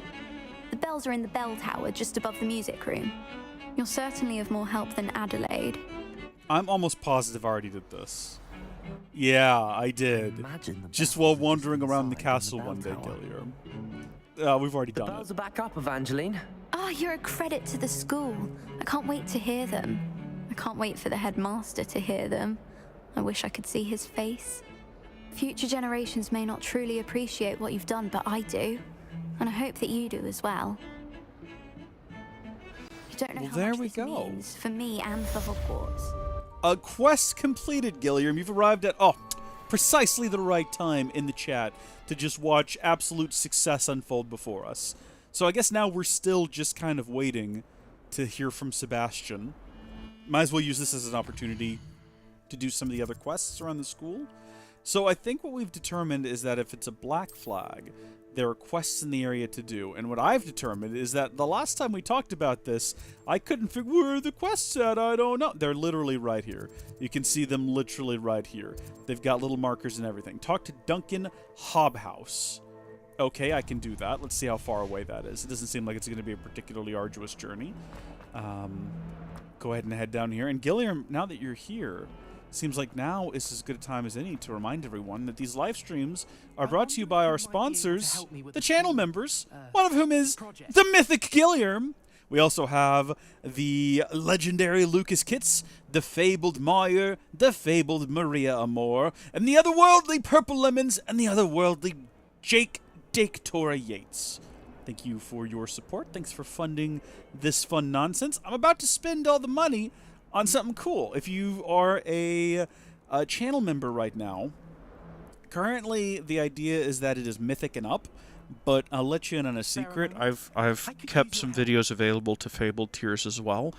The bells are in the bell tower just above the music room. You're certainly of more help than Adelaide. I'm almost positive I already did this. Yeah, I did. Imagine the Just bells while are just wandering around the inside in castle bell one day, tower. Gilliam. We've already The done bells it. are back up, Evangeline. Oh, you're a credit to the school. I can't wait to hear them. I can't wait for the headmaster to hear them. I wish I could see his face. Future generations may not truly appreciate what you've done, but I do. And I hope that you do as well. You don't know Well, how there much we this go. means for me and for Hogwarts. A quest completed, Gilliam. You've arrived at, precisely the right time in the chat to just watch absolute success unfold before us. So I guess now we're still just kind of waiting to hear from Sebastian. Might as well use this as an opportunity to do some of the other quests around the school. So I think what we've determined is that if it's a black flag, there are quests in the area to do. And what I've determined is that the last time we talked about this, I couldn't figure where are the quests at. I don't know. They're literally right here. You can see them literally right here. They've got little markers and everything. Talk to Duncan Hobhouse. Okay, I can do that. Let's see how far away that is. It doesn't seem like it's going to be a particularly arduous journey. Go ahead and head down here. And Gilliam, now that you're here, seems like now is as good a time as any to remind everyone that these live streams are brought to you by our sponsors, the channel members, one of whom is the mythic Gilliam. We also have the legendary Lucas Kitts, the fabled Moyer, the fabled Maria Amor, and the otherworldly Purple Lemons, and the otherworldly Jake Tora Yates. Thank you for your support. Thanks for funding this fun nonsense. I'm about to spend all the money on something cool. If you are a channel member right now, currently the idea is that it is mythic and up, but I'll let you in on a secret. I've kept some videos available to fabled tiers as well.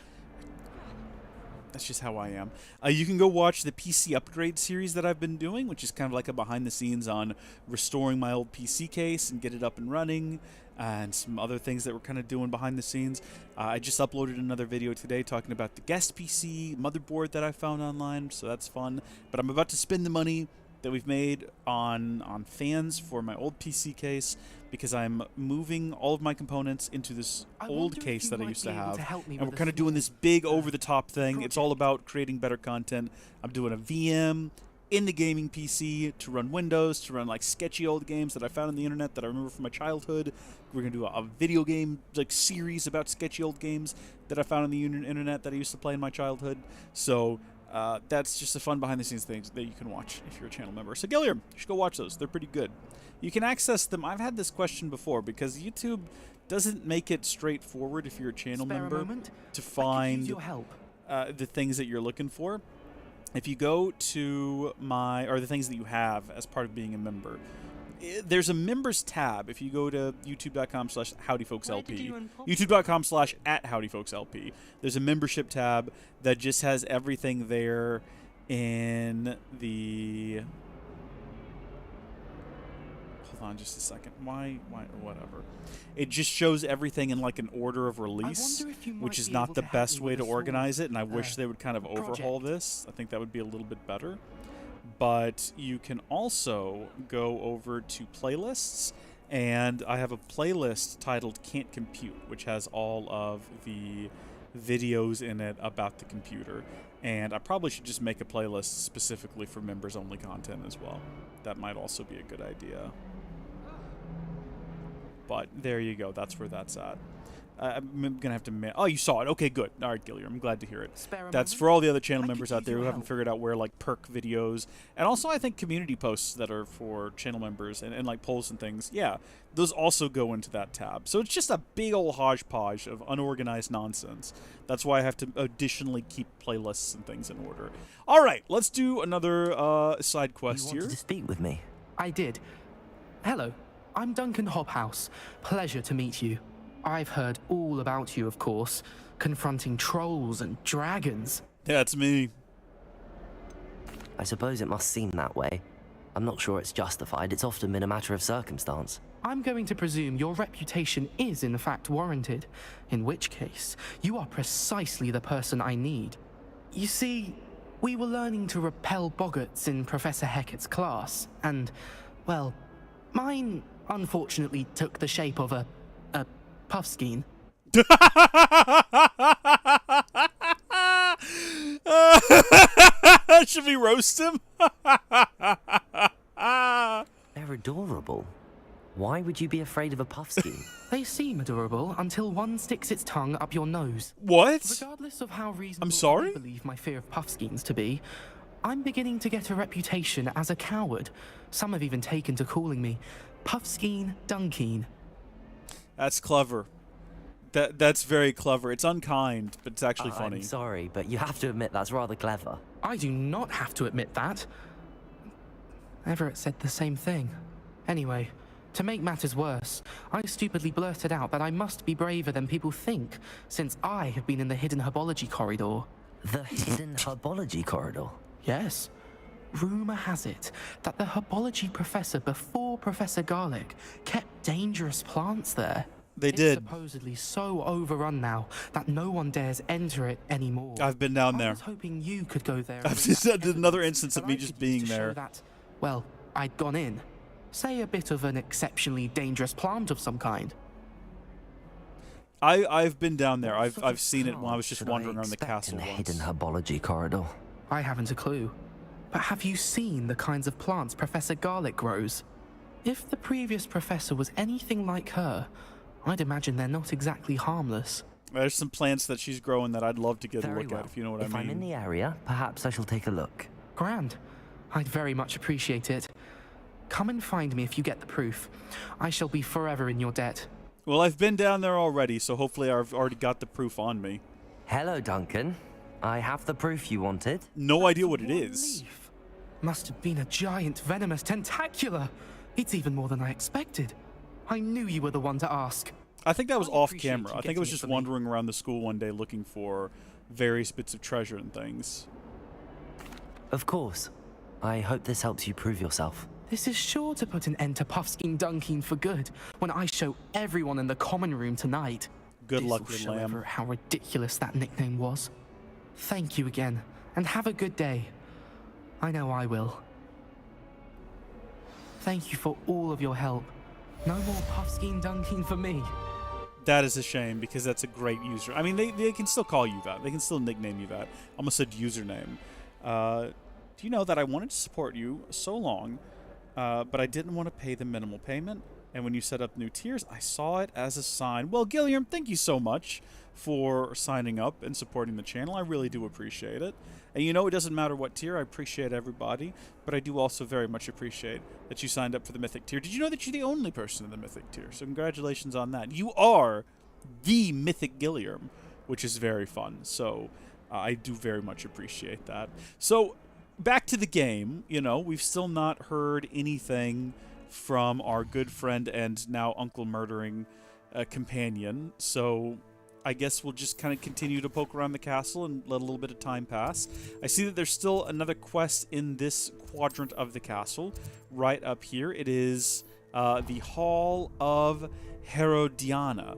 That's just how I am. You can go watch the PC upgrade series that I've been doing, which is kind of like a behind the scenes on restoring my old PC case and get it up and running, and some other things that we're kind of doing behind the scenes. I just uploaded another video today talking about the guest PC motherboard that I found online, so that's fun. But I'm about to spend the money that we've made on fans for my old PC case, because I'm moving all of my components into this old case that I used to have, and we're kind of doing this big over-the-top thing. It's all about creating better content. I'm doing a VM in the gaming PC to run Windows, to run like sketchy old games that I found on the internet that I remember from my childhood. We're going to do a video game like series about sketchy old games that I found on the internet that I used to play in my childhood. So that's just a fun behind-the-scenes thing that you can watch if you're a channel member. So Gilliam, you should go watch those. They're pretty good. You can access them. I've had this question before because YouTube doesn't make it straightforward if you're a channel member to find the things that you're looking for. If you go to the things that you have as part of being a member, there's a members tab. If you go to youtube.com/howdyfolkslp, youtube.com/@howdyfolkslp, there's a membership tab that just has everything there in the... Hold on just a second. Why, whatever. It just shows everything in like an order of release, which is not the best way to organize it, and I wish they would kind of overhaul this. I think that would be a little bit better. But you can also go over to playlists, and I have a playlist titled Can't Compute, which has all of the videos in it about the computer. And I probably should just make a playlist specifically for members-only content as well. That might also be a good idea. But there you go. That's where that's at. I'm going to have to... Oh, you saw it. Okay, good. All right, Gilliam. I'm glad to hear it. That's for all the other channel members out there who haven't figured out where, like, perk videos, and also, I think, community posts that are for channel members and like, polls and things. Yeah, those also go into that tab. So it's just a big old hodgepodge of unorganized nonsense. That's why I have to additionally keep playlists and things in order. All right, let's do another side quest You here. wanted to speak with me? I did. Hello, I'm Duncan Hobhouse. Pleasure to meet you. I've heard all about you, of course, confronting trolls and dragons. Yeah, it's me. I suppose it must seem that way. I'm not sure it's justified. It's often been a matter of circumstance. I'm going to presume your reputation is in fact warranted, in which case, you are precisely the person I need. You see, we were learning to repel boggarts in Professor Hecat's class, and, well, mine unfortunately took the shape of a puffskein. Should we roast him? They're adorable. Why would you be afraid of a puffskein? They seem adorable until one sticks its tongue up your nose. What? Regardless of how reasonable sorry? I believe my fear of puffskeins to be, I'm beginning to get a reputation as a coward. Some have even taken to calling me Puffskein Dunkeen. That's clever. That's very clever. It's unkind, but it's actually funny. I'm sorry, but you have to admit that's rather clever. I do not have to admit that. Everett said the same thing. Anyway, to make matters worse, I stupidly blurted out that I must be braver than people think, since I have been in the hidden herbology corridor. The hidden herbology corridor? Yes. Rumor has it that the herbology professor before Professor Garlic kept dangerous plants there. They It's did. supposedly so overrun now that no one dares enter it anymore. I've been down I there. was hoping you could go there. I've just had another instance of me just being there. That, well, I'd gone in. Say a bit of an exceptionally dangerous plant of some kind. I've been down there. What sort I've of seen it when I was plants just should wandering I around the expect castle in the once. hidden herbology corridor. I haven't a clue. But have you seen the kinds of plants Professor Garlic grows? If the previous professor was anything like her, I'd imagine they're not exactly harmless. There's some plants that she's growing that I'd love to get a Very look well. at, if you know what if I mean. I'm in the area, perhaps I shall take a look. Grand. I'd very much appreciate it. Come and find me if you get the proof. I shall be forever in your debt. Well, I've been down there already, so hopefully I've already got the proof on me. Hello, Duncan. I have the proof you wanted. No idea what it is. Leaf. Must have been a giant venomous tentacula. It's even more than I expected. I knew you were the one to ask. I think that was I off appreciate camera. you I think I was getting it just for me. wandering around the school one day looking for various bits of treasure and things. Of course. I hope this helps you prove yourself. This is sure to put an end to Puffskein Dunkeen for good when I show everyone in the common room tonight. Good This luck, will good show lamb. Everett how ridiculous that nickname was. Thank you again, and have a good day. I know I will. Thank you for all of your help. No more Puffskein Dunkeen for me. That is a shame, because that's a great user. I mean, they can still call you that. They can still nickname you that. Almost said username. Do you know that I wanted to support you so long, but I didn't want to pay the minimal payment? And when you set up new tiers, I saw it as a sign. Well, Gilliam, thank you so much for signing up and supporting the channel. I really do appreciate it. And you know, it doesn't matter what tier. I appreciate everybody, but I do also very much appreciate that you signed up for the Mythic tier. Did you know that you're the only person in the Mythic tier? So congratulations on that. You are the Mythic Gilliam, which is very fun. So I do very much appreciate that. So back to the game. You know, we've still not heard anything from our good friend and now uncle murdering companion. So I guess we'll just kind of continue to poke around the castle and let a little bit of time pass. I see that there's still another quest in this quadrant of the castle, right up here. It is the Hall of Herodiana.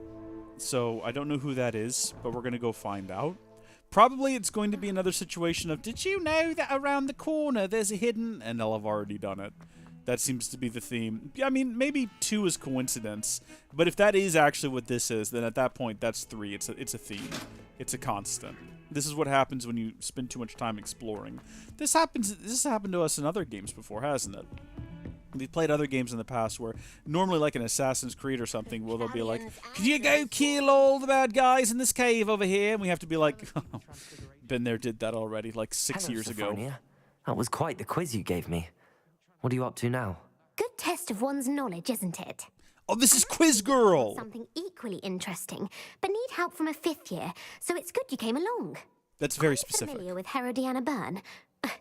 So I don't know who that is, but we're going to go find out. Probably it's going to be another situation of, did you know that around the corner there's a hidden... And I'll have already done it. That seems to be the theme. I mean, maybe 2 is coincidence, but if that is actually what this is, then at that point, that's 3. It's a theme. It's a constant. This is what happens when you spend too much time exploring. This has happened to us in other games before, hasn't it? We've played other games in the past where normally like an Assassin's Creed or something where they'll be like, can you go kill all the bad guys in this cave over here? And we have to be like, been there, did that already, like 6 years ago. Sophronia. That was quite the quiz you gave me. What are you up to now? Good test of one's knowledge, isn't it? Oh, this is Quiz Girl! Something equally interesting, but need help from a 5th year, so it's good you came along. That's very specific. Familiar with Herodiana Byrne?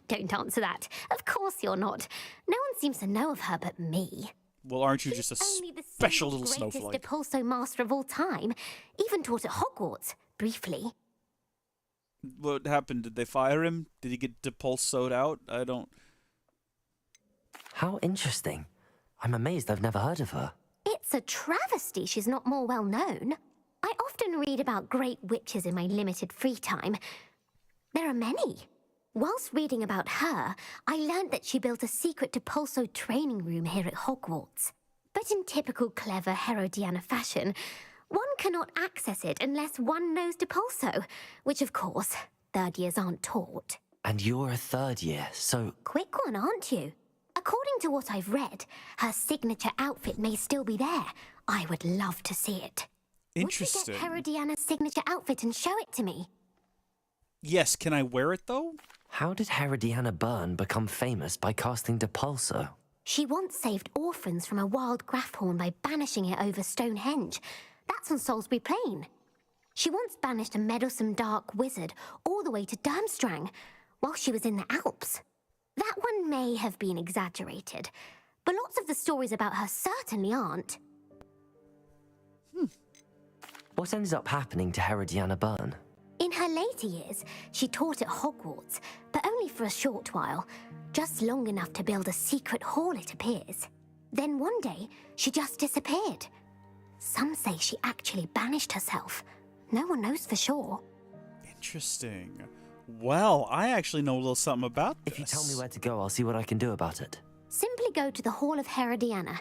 Don't answer that. Of course you're not. No one seems to know of her but me. Well, aren't you just a Only the special little greatest snowflake? Depulso master of all time. Even taught at Hogwarts, briefly. What happened? Did they fire him? Did he get depulsoed out? I don't... How interesting. I'm amazed I've never heard of her. It's a travesty she's not more well known. I often read about great witches in my limited free time. There are many. Whilst reading about her, I learned that she built a secret Depulso training room here at Hogwarts. But in typical clever Herodiana fashion, one cannot access it unless one knows Depulso, which of course, 3rd years aren't taught. And you're a 3rd year, so... Quick one, aren't you? According to what I've read, her signature outfit may still be there. I would love to see it. Interesting. Would you get Herodiana's signature outfit and show it to me? Yes, can I wear it though? How did Herodiana Byrne become famous by casting Depulso? She once saved orphans from a wild Grafhorn by banishing it over Stonehenge. That's on Salisbury Plain. She once banished a meddlesome dark wizard all the way to Durmstrang while she was in the Alps. That one may have been exaggerated, but lots of the stories about her certainly aren't. What ended up happening to Herodiana Byrne? In her later years, she taught at Hogwarts, but only for a short while, just long enough to build a secret hall, it appears. Then one day, she just disappeared. Some say she actually banished herself. No one knows for sure. Interesting. Well, I actually know a little something about this. If you tell me where to go, I'll see what I can do about it. Simply go to the Hall of Herodiana.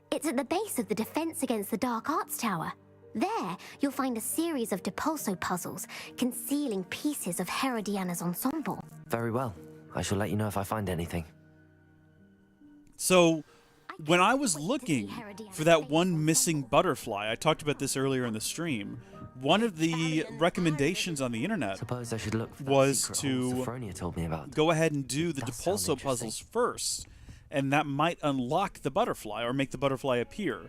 It's at the base of the Defense Against the Dark Arts Tower. There, you'll find a series of Depulso puzzles concealing pieces of Herodiana's ensemble. Very well. I shall let you know if I find anything. So, when I was looking for that one missing butterfly, I talked about this earlier in the stream, one of the recommendations on the internet Suppose I should look for was that secret hole to Sophronia told me about. go ahead and do the Does sound Depulso puzzles first, and that might unlock the butterfly or make the butterfly appear.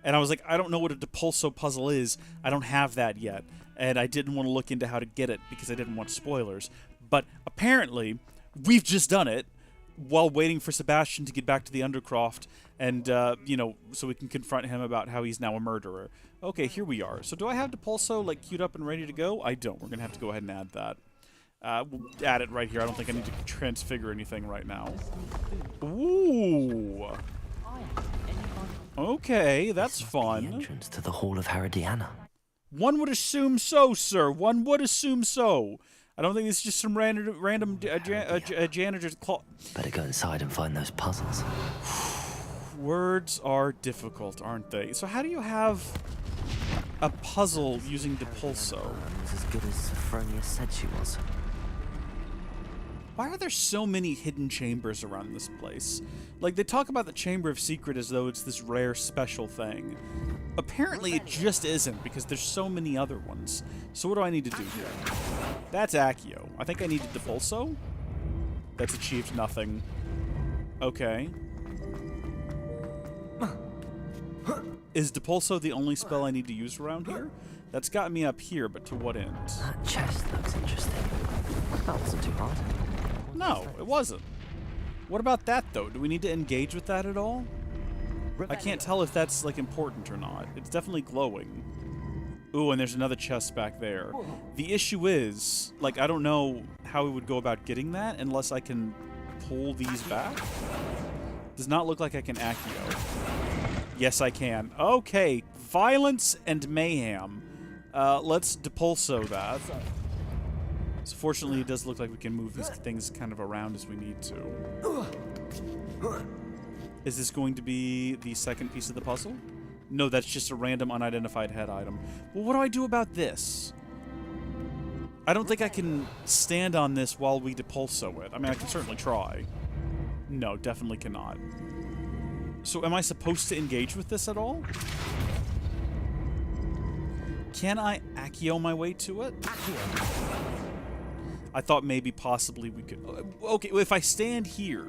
And I was like, I don't know what a Depulso puzzle is. I don't have that yet. And I didn't want to look into how to get it because I didn't want spoilers. But apparently, we've just done it while waiting for Sebastian to get back to the Undercroft and, you know, so we can confront him about how he's now a murderer. Okay, here we are. So do I have Depulso, like, queued up and ready to go? I don't. We're going to have to go ahead and add that. We'll add it right here. I don't think I need to transfigure anything right now. Ooh. Okay, that's The fun. entrance to the Hall of Herodiana. One would assume so, sir. One would assume so. I don't think it's just some random janitor's clock. Better go inside and find those puzzles. Words are difficult, aren't they? So how do you have a puzzle using Depulso? Was as good as Sophronia said she was. Why are there so many hidden chambers around this place? Like, they talk about the Chamber of Secret as though it's this rare special thing. Apparently it just isn't, because there's so many other ones. So what do I need to do here? That's Accio. I think I needed Depulso? That's achieved nothing. Okay. Is Depulso the only spell I need to use around here? That's got me up here, but to what end? That chest looks interesting. That wasn't too hard. No, it wasn't. What about that, though? Do we need to engage with that at all? I can't tell if that's, like, important or not. It's definitely glowing. Ooh, and there's another chest back there. The issue is, like, I don't know how we would go about getting that unless I can pull these back. Does not look like I can Accio. Yes, I can. Okay, violence and mayhem. Let's Depulso that. So fortunately, it does look like we can move these things kind of around as we need to. Is this going to be the second piece of the puzzle? No, that's just a random unidentified head item. Well, what do I do about this? I don't think I can stand on this while we depulso it. I mean, I can certainly try. No, definitely cannot. So am I supposed to engage with this at all? Can I Accio my way to it? I thought maybe possibly we could... Okay, well, if I stand here...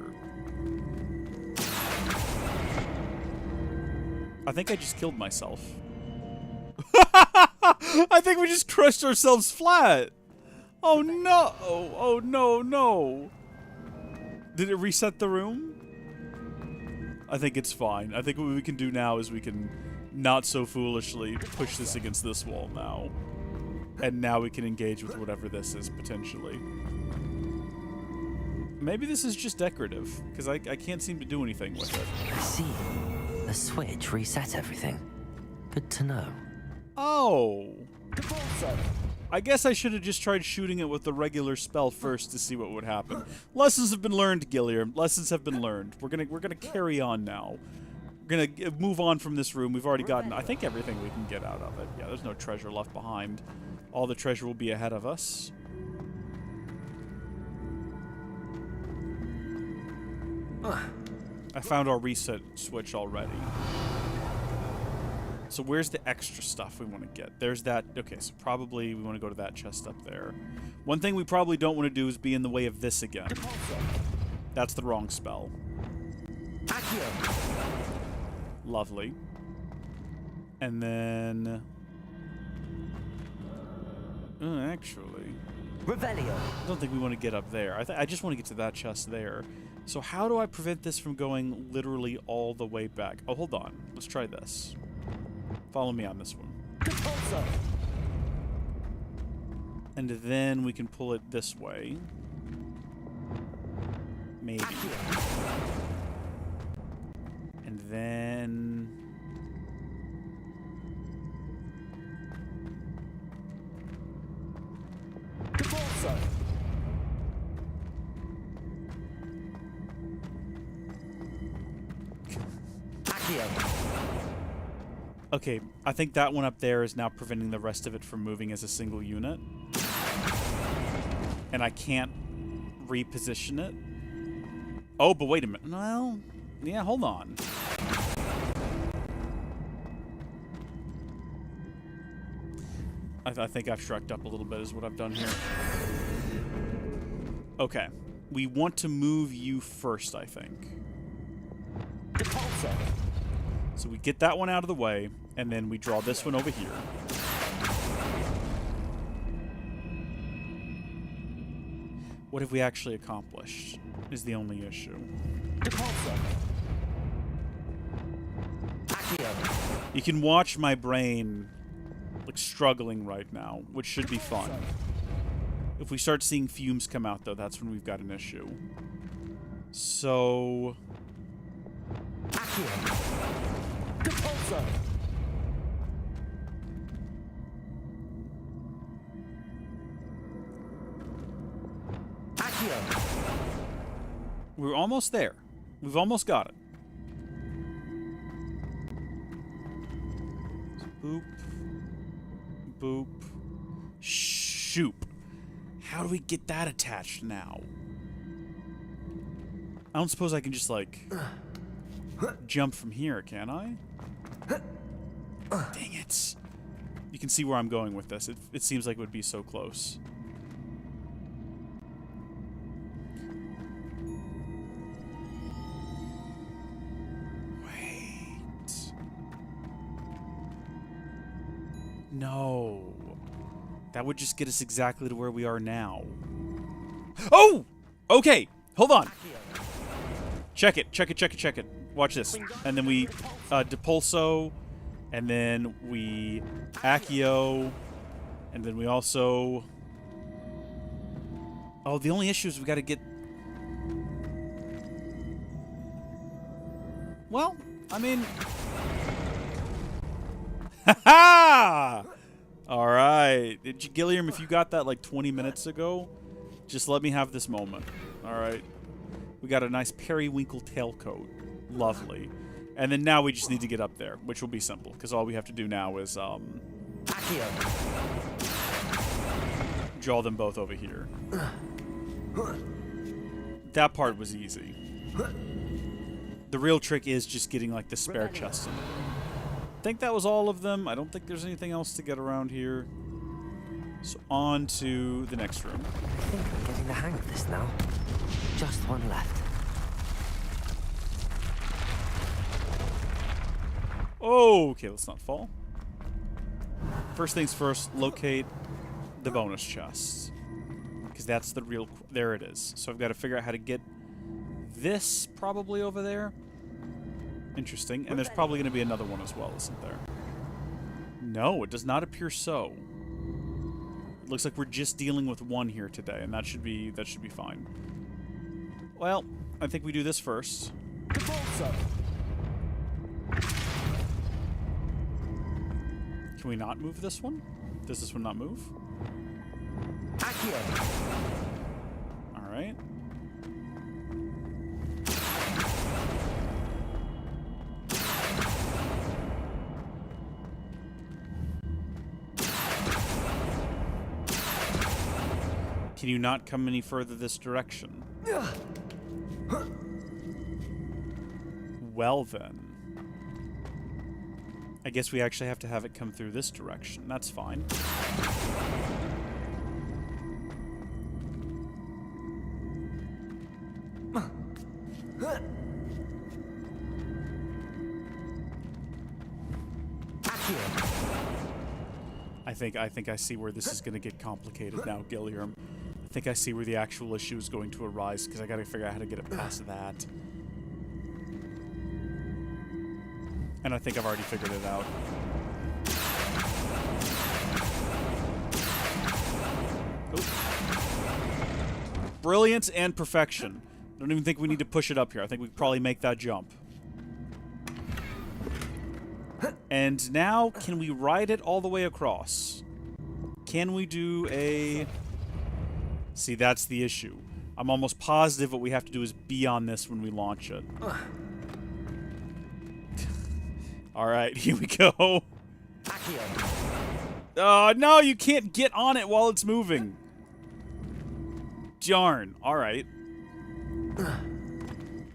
I think I just killed myself. I think we just crushed ourselves flat. Oh no! Oh no, no! Did it reset the room? I think it's fine. I think what we can do now is we can not so foolishly push this against this wall now. And now we can engage with whatever this is, potentially. Maybe this is just decorative, because I can't seem to do anything with it. I see. The switch reset everything. Good to know. Oh! I guess I should have just tried shooting it with the regular spell first to see what would happen. Lessons have been learned, Gilliam. Lessons have been learned. We're gonna carry on now. We're gonna move on from this room. We've already gotten, I think, everything we can get out of it. Yeah, there's no treasure left behind. All the treasure will be ahead of us. I found our reset switch already. So where's the extra stuff we want to get? There's that. Okay, so probably we want to go to that chest up there. One thing we probably don't want to do is be in the way of this again. That's the wrong spell. Lovely. And then... actually... Revelio. I don't think we want to get up there. I just want to get to that chest there. So how do I prevent this from going literally all the way back? Oh, hold on. Let's try this. Follow me on this one. And then we can pull it this way. Maybe. And then... Okay, I think that one up there is now preventing the rest of it from moving as a single unit. And I can't reposition it. Oh, but wait a minute. Well, yeah, hold on. I think I've shrugged up a little bit is what I've done here. Okay. We want to move you first, I think. So we get that one out of the way, and then we draw this one over here. What have we actually accomplished is the only issue. You can watch my brain like struggling right now, which should be fun. If we start seeing fumes come out, though, that's when we've got an issue. So... We're almost there. We've almost got it. Boop. Boop. Shoop. How do we get that attached now? I don't suppose I can just, like, jump from here, can I? Dang it. You can see where I'm going with this. It seems like it would be so close. Wait. No. That would just get us exactly to where we are now. Oh! Okay. Hold on. Check it. Check it, check it, check it. Watch this. And then we depulso. And then we Accio. And then we also... Oh, the only issue is we got to get... Well, I mean... Ha-ha! All right. Gilliam, if you got that like 20 minutes ago, just let me have this moment. All right. We got a nice periwinkle tailcoat. Lovely. And then now we just need to get up there, which will be simple, because all we have to do now is, draw them both over here. That part was easy. The real trick is just getting, like, the spare chest in there. I think that was all of them. I don't think there's anything else to get around here. So on to the next room. I think I'm getting the hang of this now. Just one left. Oh, okay, let's not fall. First things first, locate the bonus chest. Because that's the real... There it is. So I've got to figure out how to get this probably over there. Interesting. And there's probably going to be another one as well, isn't there? No, it does not appear so. It looks like we're just dealing with one here today, and that should be fine. Well, I think we do this first. Can we not move this one? Does this one not move? Alright. Can you not come any further this direction? Well then. I guess we actually have to have it come through this direction. That's fine. I think I see where this is going to get complicated now, Gilliam. I think I see where the actual issue is going to arise, because I got to figure out how to get it past that. And I think I've already figured it out. Oop. Brilliance and perfection. I don't even think we need to push it up here. I think we could probably make that jump. And now, can we ride it all the way across? Can we do a... See, that's the issue. I'm almost positive what we have to do is be on this when we launch it. Alright, here we go. Oh, no, you can't get on it while it's moving. Darn. Alright.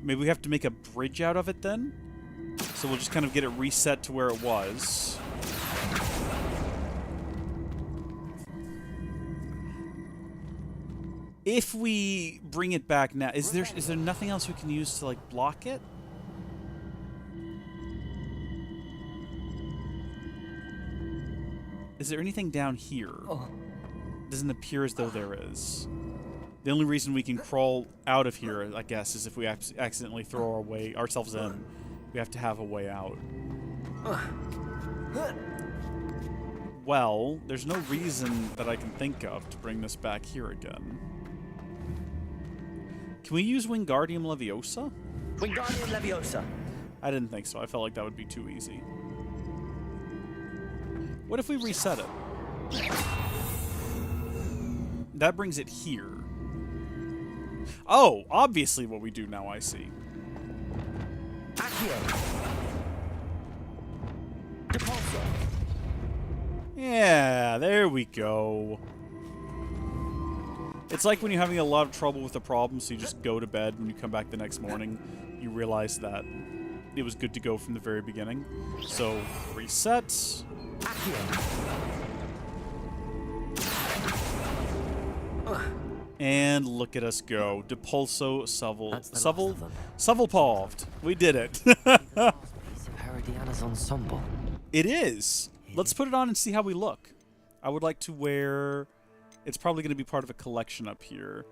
Maybe we have to make a bridge out of it then? So we'll just kind of get it reset to where it was. If we bring it back now, is there nothing else we can use to, like, block it? Is there anything down here? Doesn't appear as though there is. The only reason we can crawl out of here, I guess, is if we accidentally throw ourselves in. We have to have a way out. Well, there's no reason that I can think of to bring this back here again. Can we use Wingardium Leviosa? Wingardium Leviosa. I didn't think so. I felt like that would be too easy. What if we reset it? That brings it here. Oh, obviously what we do now, I see. Yeah, there we go. It's like when you're having a lot of trouble with a problem, so you just go to bed. When you come back the next morning, you realize that it was good to go from the very beginning. So, reset. And look at us go. Depulso Suvelpaved. We did it. Herodiana's ensemble. It is. Let's put it on and see how we look. I would like to wear... It's probably going to be part of a collection up here.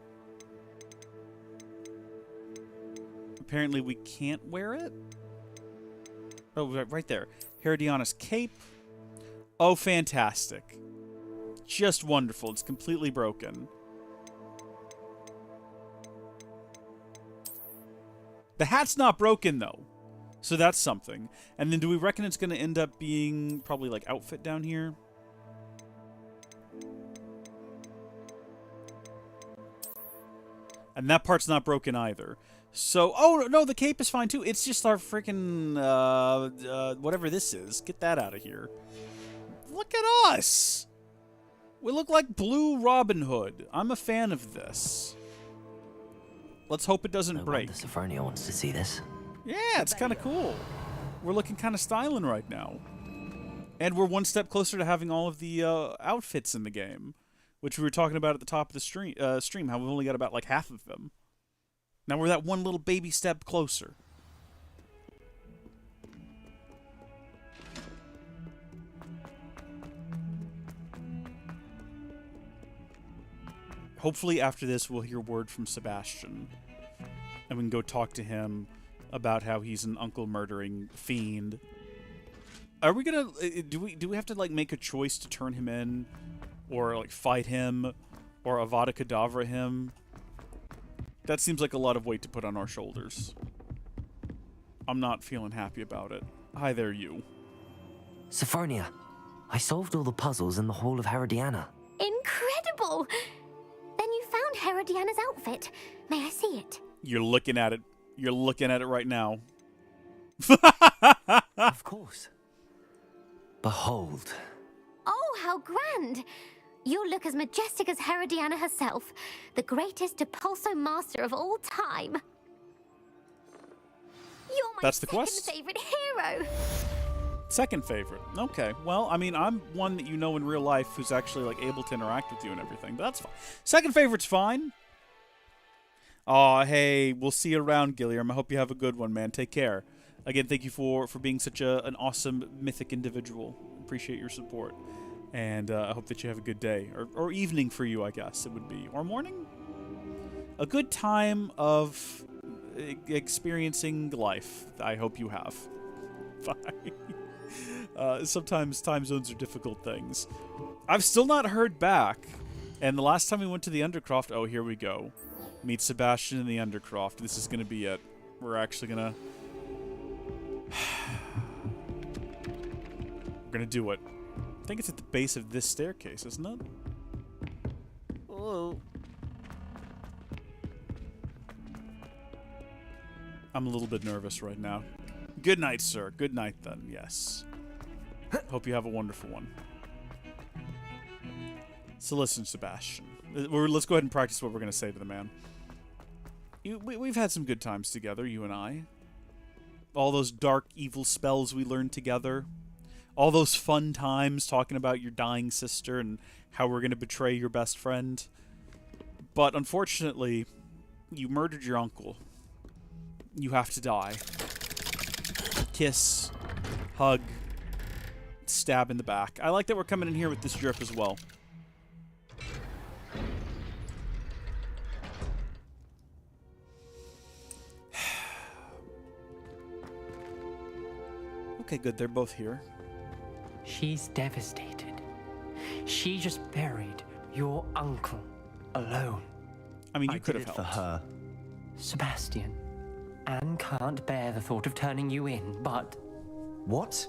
Apparently we can't wear it? Oh, right there. Herodiana's cape. Oh, fantastic. Just wonderful. It's completely broken. The hat's not broken, though. So that's something. And then do we reckon it's going to end up being probably like outfit down here? And that part's not broken either. So, oh no, the cape is fine too. It's just our freaking whatever this is. Get that out of here. Look at us. We look like Blue Robin Hood. I'm a fan of this. Let's hope it doesn't break. No wonder Sophronia wants to see this. Yeah, it's kind of cool. We're looking kind of styling right now. And we're one step closer to having all of the outfits in the game, which we were talking about at the top of the stream, how we've only got about like half of them. Now we're that one little baby step closer. Hopefully after this we'll hear word from Sebastian. And we can go talk to him about how he's an uncle murdering fiend. Are we gonna do we have to like make a choice to turn him in, or like fight him, or Avada Kedavra him? That seems like a lot of weight to put on our shoulders. I'm not feeling happy about it. Hi there, you. Sophronia, I solved all the puzzles in the Hall of Herodiana. Incredible! Then you found Herodiana's outfit. May I see it? You're looking at it. You're looking at it right now. Of course. Behold. Oh, how grand! You look as majestic as Herodiana herself, the greatest Depulso master of all time. You're my That's the quest? second favorite hero. Second favorite. Okay. Well, I mean, I'm one that you know in real life who's actually like able to interact with you and everything, but that's fine. Second favorite's fine. Aw, hey, we'll see you around, Gilliam. I hope you have a good one, man. Take care. Again, thank you for being such an awesome mythic individual. Appreciate your support. And I hope that you have a good day. Or evening for you, I guess it would be. Or morning? A good time of experiencing life. I hope you have. Bye. Sometimes time zones are difficult things. I've still not heard back. And the last time we went to the Undercroft... Oh, here we go. Meet Sebastian in the Undercroft. This is going to be it. We're actually going to... We're going to do it. I think it's at the base of this staircase, isn't it? Oh. I'm a little bit nervous right now. Good night, sir. Good night, then. Yes. Hope you have a wonderful one. So listen, Sebastian. Let's go ahead and practice what we're going to say to the man. We've had some good times together, you and I. All those dark, evil spells we learned together. All those fun times talking about your dying sister and how we're going to betray your best friend. But unfortunately, you murdered your uncle. You have to die. Kiss, hug, stab in the back. I like that we're coming in here with this drip as well. Okay, good. They're both here. She's devastated. She just buried your uncle alone. I mean, you could have did it helped. for her. Sebastian, Anne can't bear the thought of turning you in, but... What?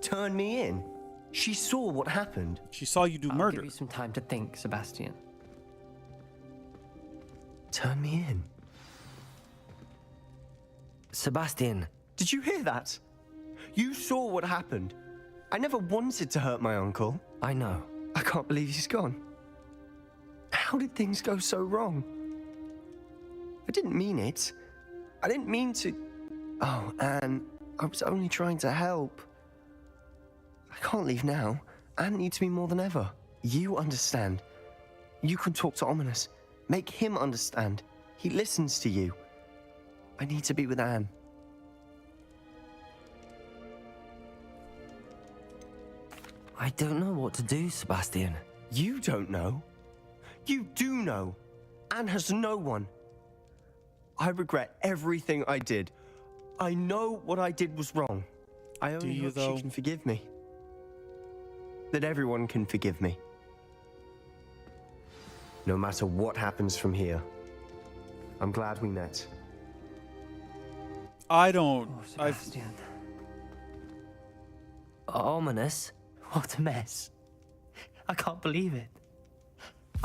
Turn me in? She saw what happened. She saw you do I'll murder. give you some time to think, Sebastian. Turn me in? Sebastian. Did you hear that? You saw what happened. I never wanted to hurt my uncle. I know. I can't believe he's gone. How did things go so wrong? I didn't mean it. I didn't mean to... Oh, Anne, I was only trying to help. I can't leave now. Anne needs me more than ever. You understand. You can talk to Ominous. Make him understand. He listens to you. I need to be with Anne. I don't know what to do, Sebastian. You don't know. You do know. Anne has no one. I regret everything I did. I know what I did was wrong. I only hope she can forgive me. That everyone can forgive me. No matter what happens from here. I'm glad we met. I don't... Oh, Sebastian. Ominous? What a mess. I can't believe it.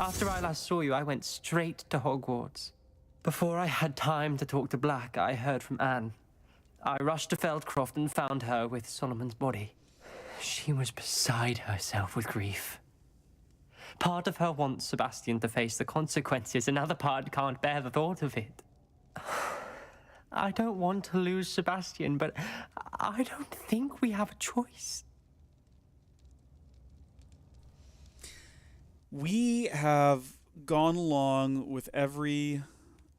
After I last saw you, I went straight to Hogwarts. Before I had time to talk to Black, I heard from Anne. I rushed to Feldcroft and found her with Solomon's body. She was beside herself with grief. Part of her wants Sebastian to face the consequences, another part can't bear the thought of it. I don't want to lose Sebastian, but I don't think we have a choice. We have gone along with every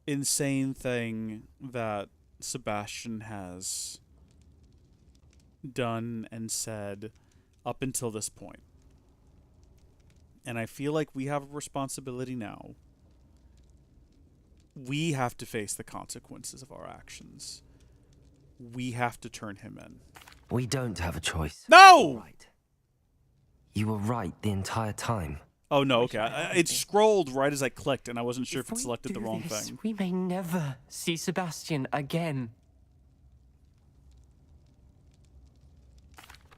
insane thing that Sebastian has done and said up until this point. And I feel like we have a responsibility now. We have to face the consequences of our actions. We have to turn him in. We don't have a choice. No! Right. You were right the entire time. Oh, no, okay. It scrolled right as I clicked, and I wasn't sure if it selected the wrong this, thing. We may never see Sebastian again.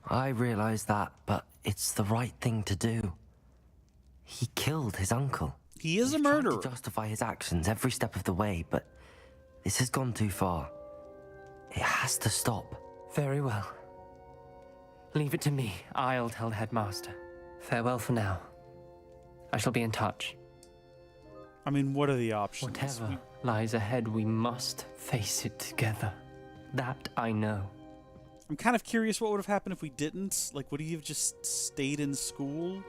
I realize that, but it's the right thing to do. He killed his uncle. He is a He's tried murderer. to justify his actions every step of the way, but this has gone too far. It has to stop. Very well. Leave it to me. I'll tell the headmaster. Farewell for now. I shall be in touch. I mean, what are the options? Whatever lies ahead, we must face it together. That I know. I'm kind of curious what would have happened if we didn't. Like, would he have just stayed in school?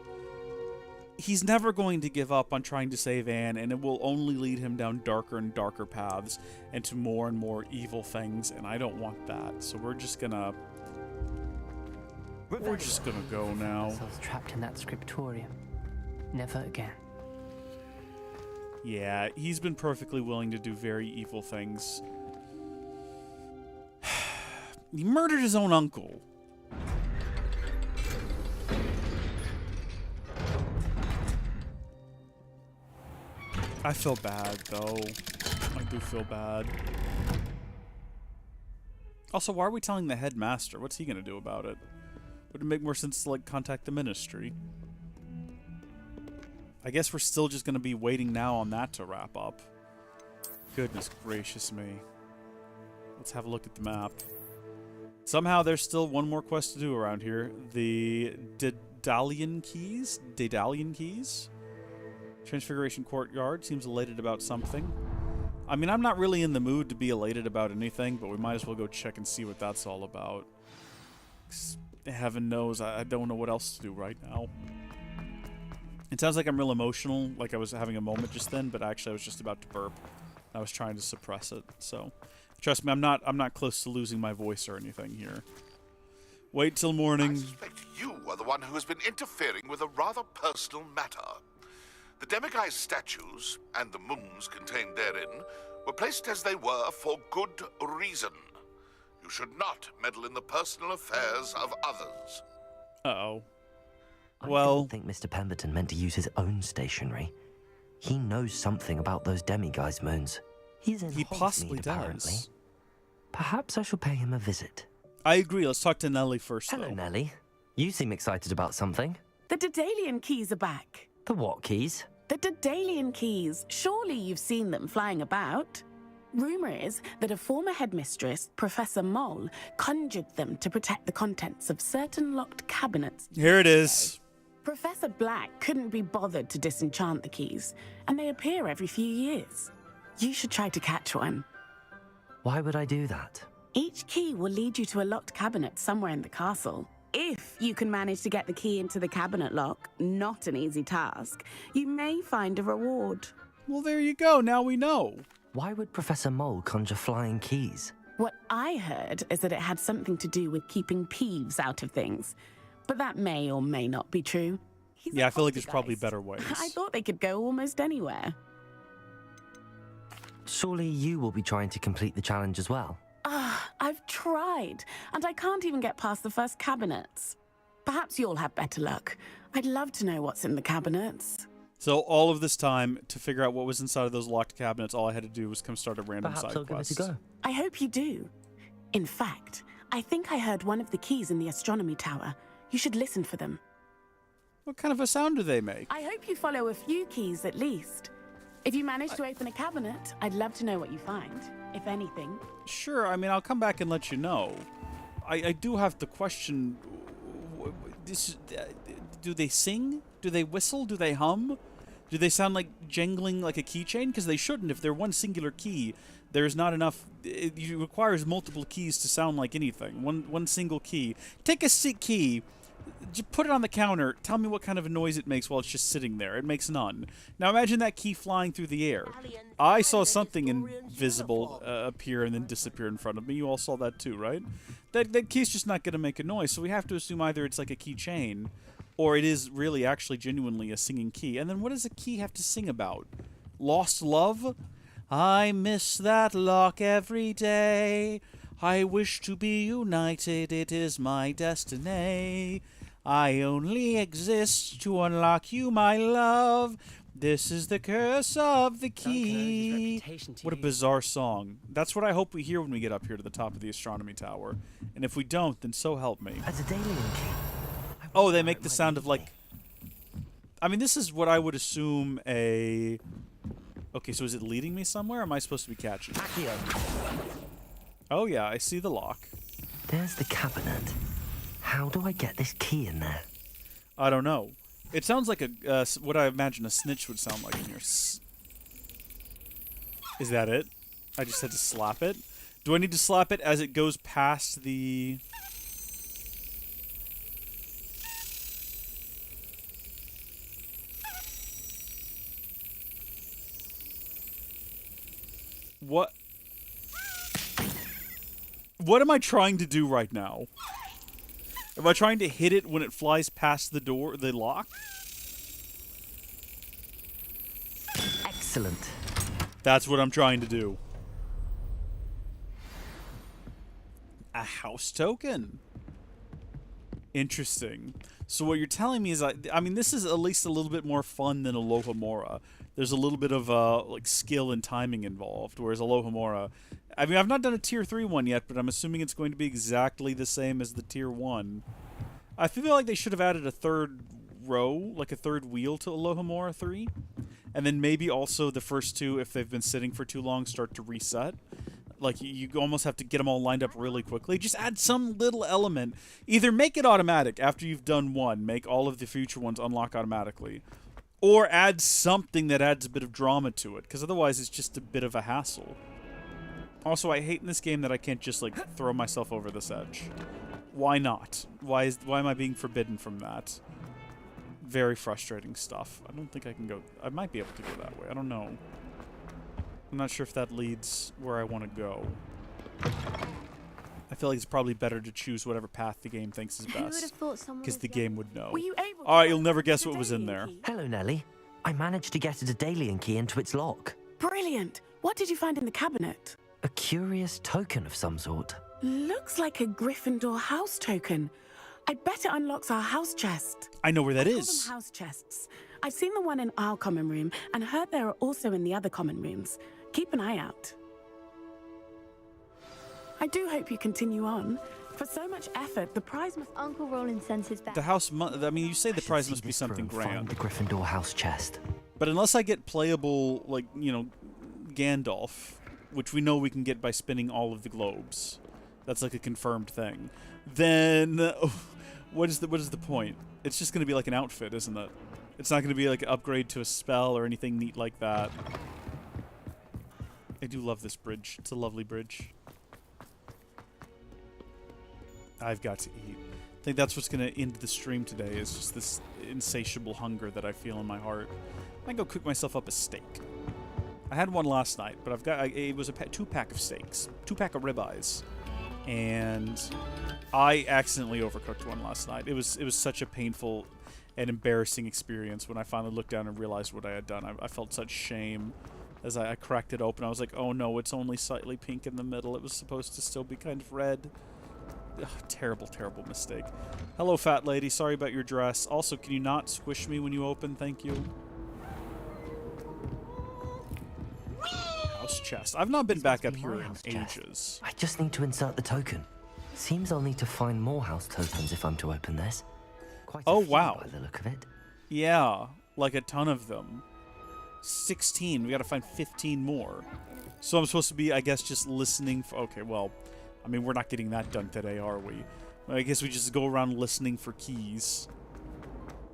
He's never going to give up on trying to save Anne, and it will only lead him down darker and darker paths and to more and more evil things, and I don't want that. So we're just gonna go now. Ourselves trapped in that scriptorium. Never again. Yeah, he's been perfectly willing to do very evil things. He murdered his own uncle. I feel bad, though. I do feel bad. Also, why are we telling the headmaster? What's he gonna do about it? Would it make more sense to, like, contact the ministry? I guess we're still just gonna be waiting now on that to wrap up. Goodness gracious me. Let's have a look at the map. Somehow there's still one more quest to do around here. The Daedalian Keys? Daedalian Keys? Transfiguration Courtyard seems elated about something. I mean, I'm not really in the mood to be elated about anything, but we might as well go check and see what that's all about. Heaven knows, I don't know what else to do right now. It sounds like I'm real emotional, like I was having a moment just then, but actually I was just about to burp. I was trying to suppress it, so trust me, I'm not close to losing my voice or anything here. Wait till morning. I suspect you are the one who has been interfering with a rather personal matter. The demiguise statues, and the moons contained therein, were placed as they were for good reason. You should not meddle in the personal affairs of others. Uh-oh. I Well, don't think Mr. Pemberton meant to use his own stationery. He knows something about those demiguise moons. He's in he possibly Hogsmeade, apparently. does. Perhaps I shall pay him a visit. I agree. Let's talk to Nellie first, Hello, though. Nellie. You seem excited about something. The Daedalian keys are back. The what keys? The Daedalian keys. Surely you've seen them flying about. Rumour is that a former headmistress, Professor Moll, conjured them to protect the contents of certain locked cabinets. Here it is. Professor Black couldn't be bothered to disenchant the keys, and they appear every few years. You should try to catch one. Why would I do that? Each key will lead you to a locked cabinet somewhere in the castle. If you can manage to get the key into the cabinet lock, not an easy task, you may find a reward. Well, there you go. Now we know. Why would Professor Mole conjure flying keys? What I heard is that it had something to do with keeping Peeves out of things. But that may or may not be true. He's Yeah, a I feel like there's poltergeist. probably better ways. I thought they could go almost anywhere. Surely you will be trying to complete the challenge as well. I've tried, and I can't even get past the first cabinets. Perhaps you'll have better luck. I'd love to know what's in the cabinets. So all of this time to figure out what was inside of those locked cabinets, all I had to do was come start a random Perhaps side I'll give it quest. a go. I hope you do. In fact, I think I heard one of the keys in the astronomy tower. You should listen for them. What kind of a sound do they make? I hope you follow a few keys at least. If you manage to open a cabinet, I'd love to know what you find, if anything. Sure, I mean, I'll come back and let you know. I do have to question... do they sing? Do they whistle? Do they hum? Do they sound like jangling like a keychain? Because they shouldn't. If they're one singular key, there's not enough... It requires multiple keys to sound like anything. One single key. Take a key... Just put it on the counter. Tell me what kind of a noise it makes while it's just sitting there. It makes none. Now imagine that key flying through the air. I saw something invisible appear and then disappear in front of me. You all saw that too, right? That key's just not going to make a noise, so we have to assume either it's like a keychain, or it is really actually genuinely a singing key. And then what does a key have to sing about? Lost love? I miss that lock every day. I wish to be united, it is my destiny. I only exist to unlock you, my love. This is the curse of the key. What a bizarre song. That's what I hope we hear when we get up here to the top of the astronomy tower. And if we don't, then so help me. As a Dailian key. Oh, they make the sound of like... I mean, this is what I would assume a... Okay, so is it leading me somewhere, or am I supposed to be catching it? Oh yeah, I see the lock. There's the cabinet. How do I get this key in there? I don't know. It sounds like a what I imagine a snitch would sound like in here. Is that it? I just had to slap it? Do I need to slap it as it goes past the... What? What am I trying to do right now? Am I trying to hit it when it flies past the door, the lock? Excellent. That's what I'm trying to do. A house token. Interesting. So what you're telling me is, I mean, this is at least a little bit more fun than Alohomora. There's a little bit of like skill and timing involved, whereas Alohomora, I mean, I've not done a tier 3 one yet, but I'm assuming it's going to be exactly the same as the tier 1. I feel like they should have added a third row, like a third wheel to Alohomora 3, and then maybe also the first two, if they've been sitting for too long, start to reset. Like, you almost have to get them all lined up really quickly. Just add some little element. Either make it automatic after you've done one, make all of the future ones unlock automatically, or add something that adds a bit of drama to it, because otherwise it's just a bit of a hassle. Also, I hate in this game that I can't just, like, throw myself over this edge. Why not? Why am I being forbidden from that? Very frustrating stuff. I don't think I can go... I might be able to go that way. I don't know. I'm not sure if that leads where I want to go. I feel like it's probably better to choose whatever path the game thinks is best, because the game would know. Alright, you'll never guess what was in there. Hello, Nellie. I managed to get a Daedalian key into its lock. Brilliant! What did you find in the cabinet? A curious token of some sort. Looks like a Gryffindor house token. I bet it unlocks our house chest. I know where that I call is. them house chests. I've seen the one in our common room and heard there are also in the other common rooms. Keep an eye out. I do hope you continue on. For so much effort, the prize must... Uncle Roland sends his back. The house... I mean, you say the prize must be something grand. The Gryffindor house chest. But unless I get playable, like, you know, Gandalf, which we know we can get by spinning all of the globes, that's like a confirmed thing, then what is the point? It's just going to be like an outfit, isn't it? It's not going to be like an upgrade to a spell or anything neat like that. I do love this bridge. It's a lovely bridge. I've got to eat. I think that's what's going to end the stream today, is just this insatiable hunger that I feel in my heart. I might go cook myself up a steak. I had one last night, but it was a 2-pack of steaks. 2-pack of ribeyes. And I accidentally overcooked one last night. It was such a painful and embarrassing experience when I finally looked down and realized what I had done. I felt such shame as I cracked it open. I was like, oh no, it's only slightly pink in the middle. It was supposed to still be kind of red. Ugh, terrible, terrible mistake. Hello, fat lady. Sorry about your dress. Also, can you not squish me when you open? Thank you. House chest. I've not been back up here in ages. I just need to insert the token. Seems I'll need to find more house tokens if I'm to open this. Quite a few wow. by the look of it. Yeah, like a ton of them. 16. We gotta find 15 more. So I'm supposed to be, I guess, just listening for... Okay, well, I mean, we're not getting that done today, are we? I guess we just go around listening for keys.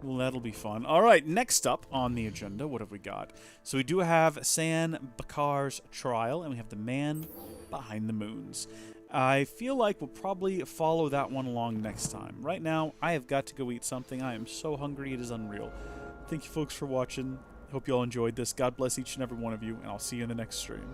Well, that'll be fun. All right, next up on the agenda, what have we got? So we do have San Bakar's trial, and we have the man behind the moons. I feel like we'll probably follow that one along next time. Right now, I have got to go eat something. I am so hungry, it is unreal. Thank you folks for watching. Hope you all enjoyed this. God bless each and every one of you, and I'll see you in the next stream.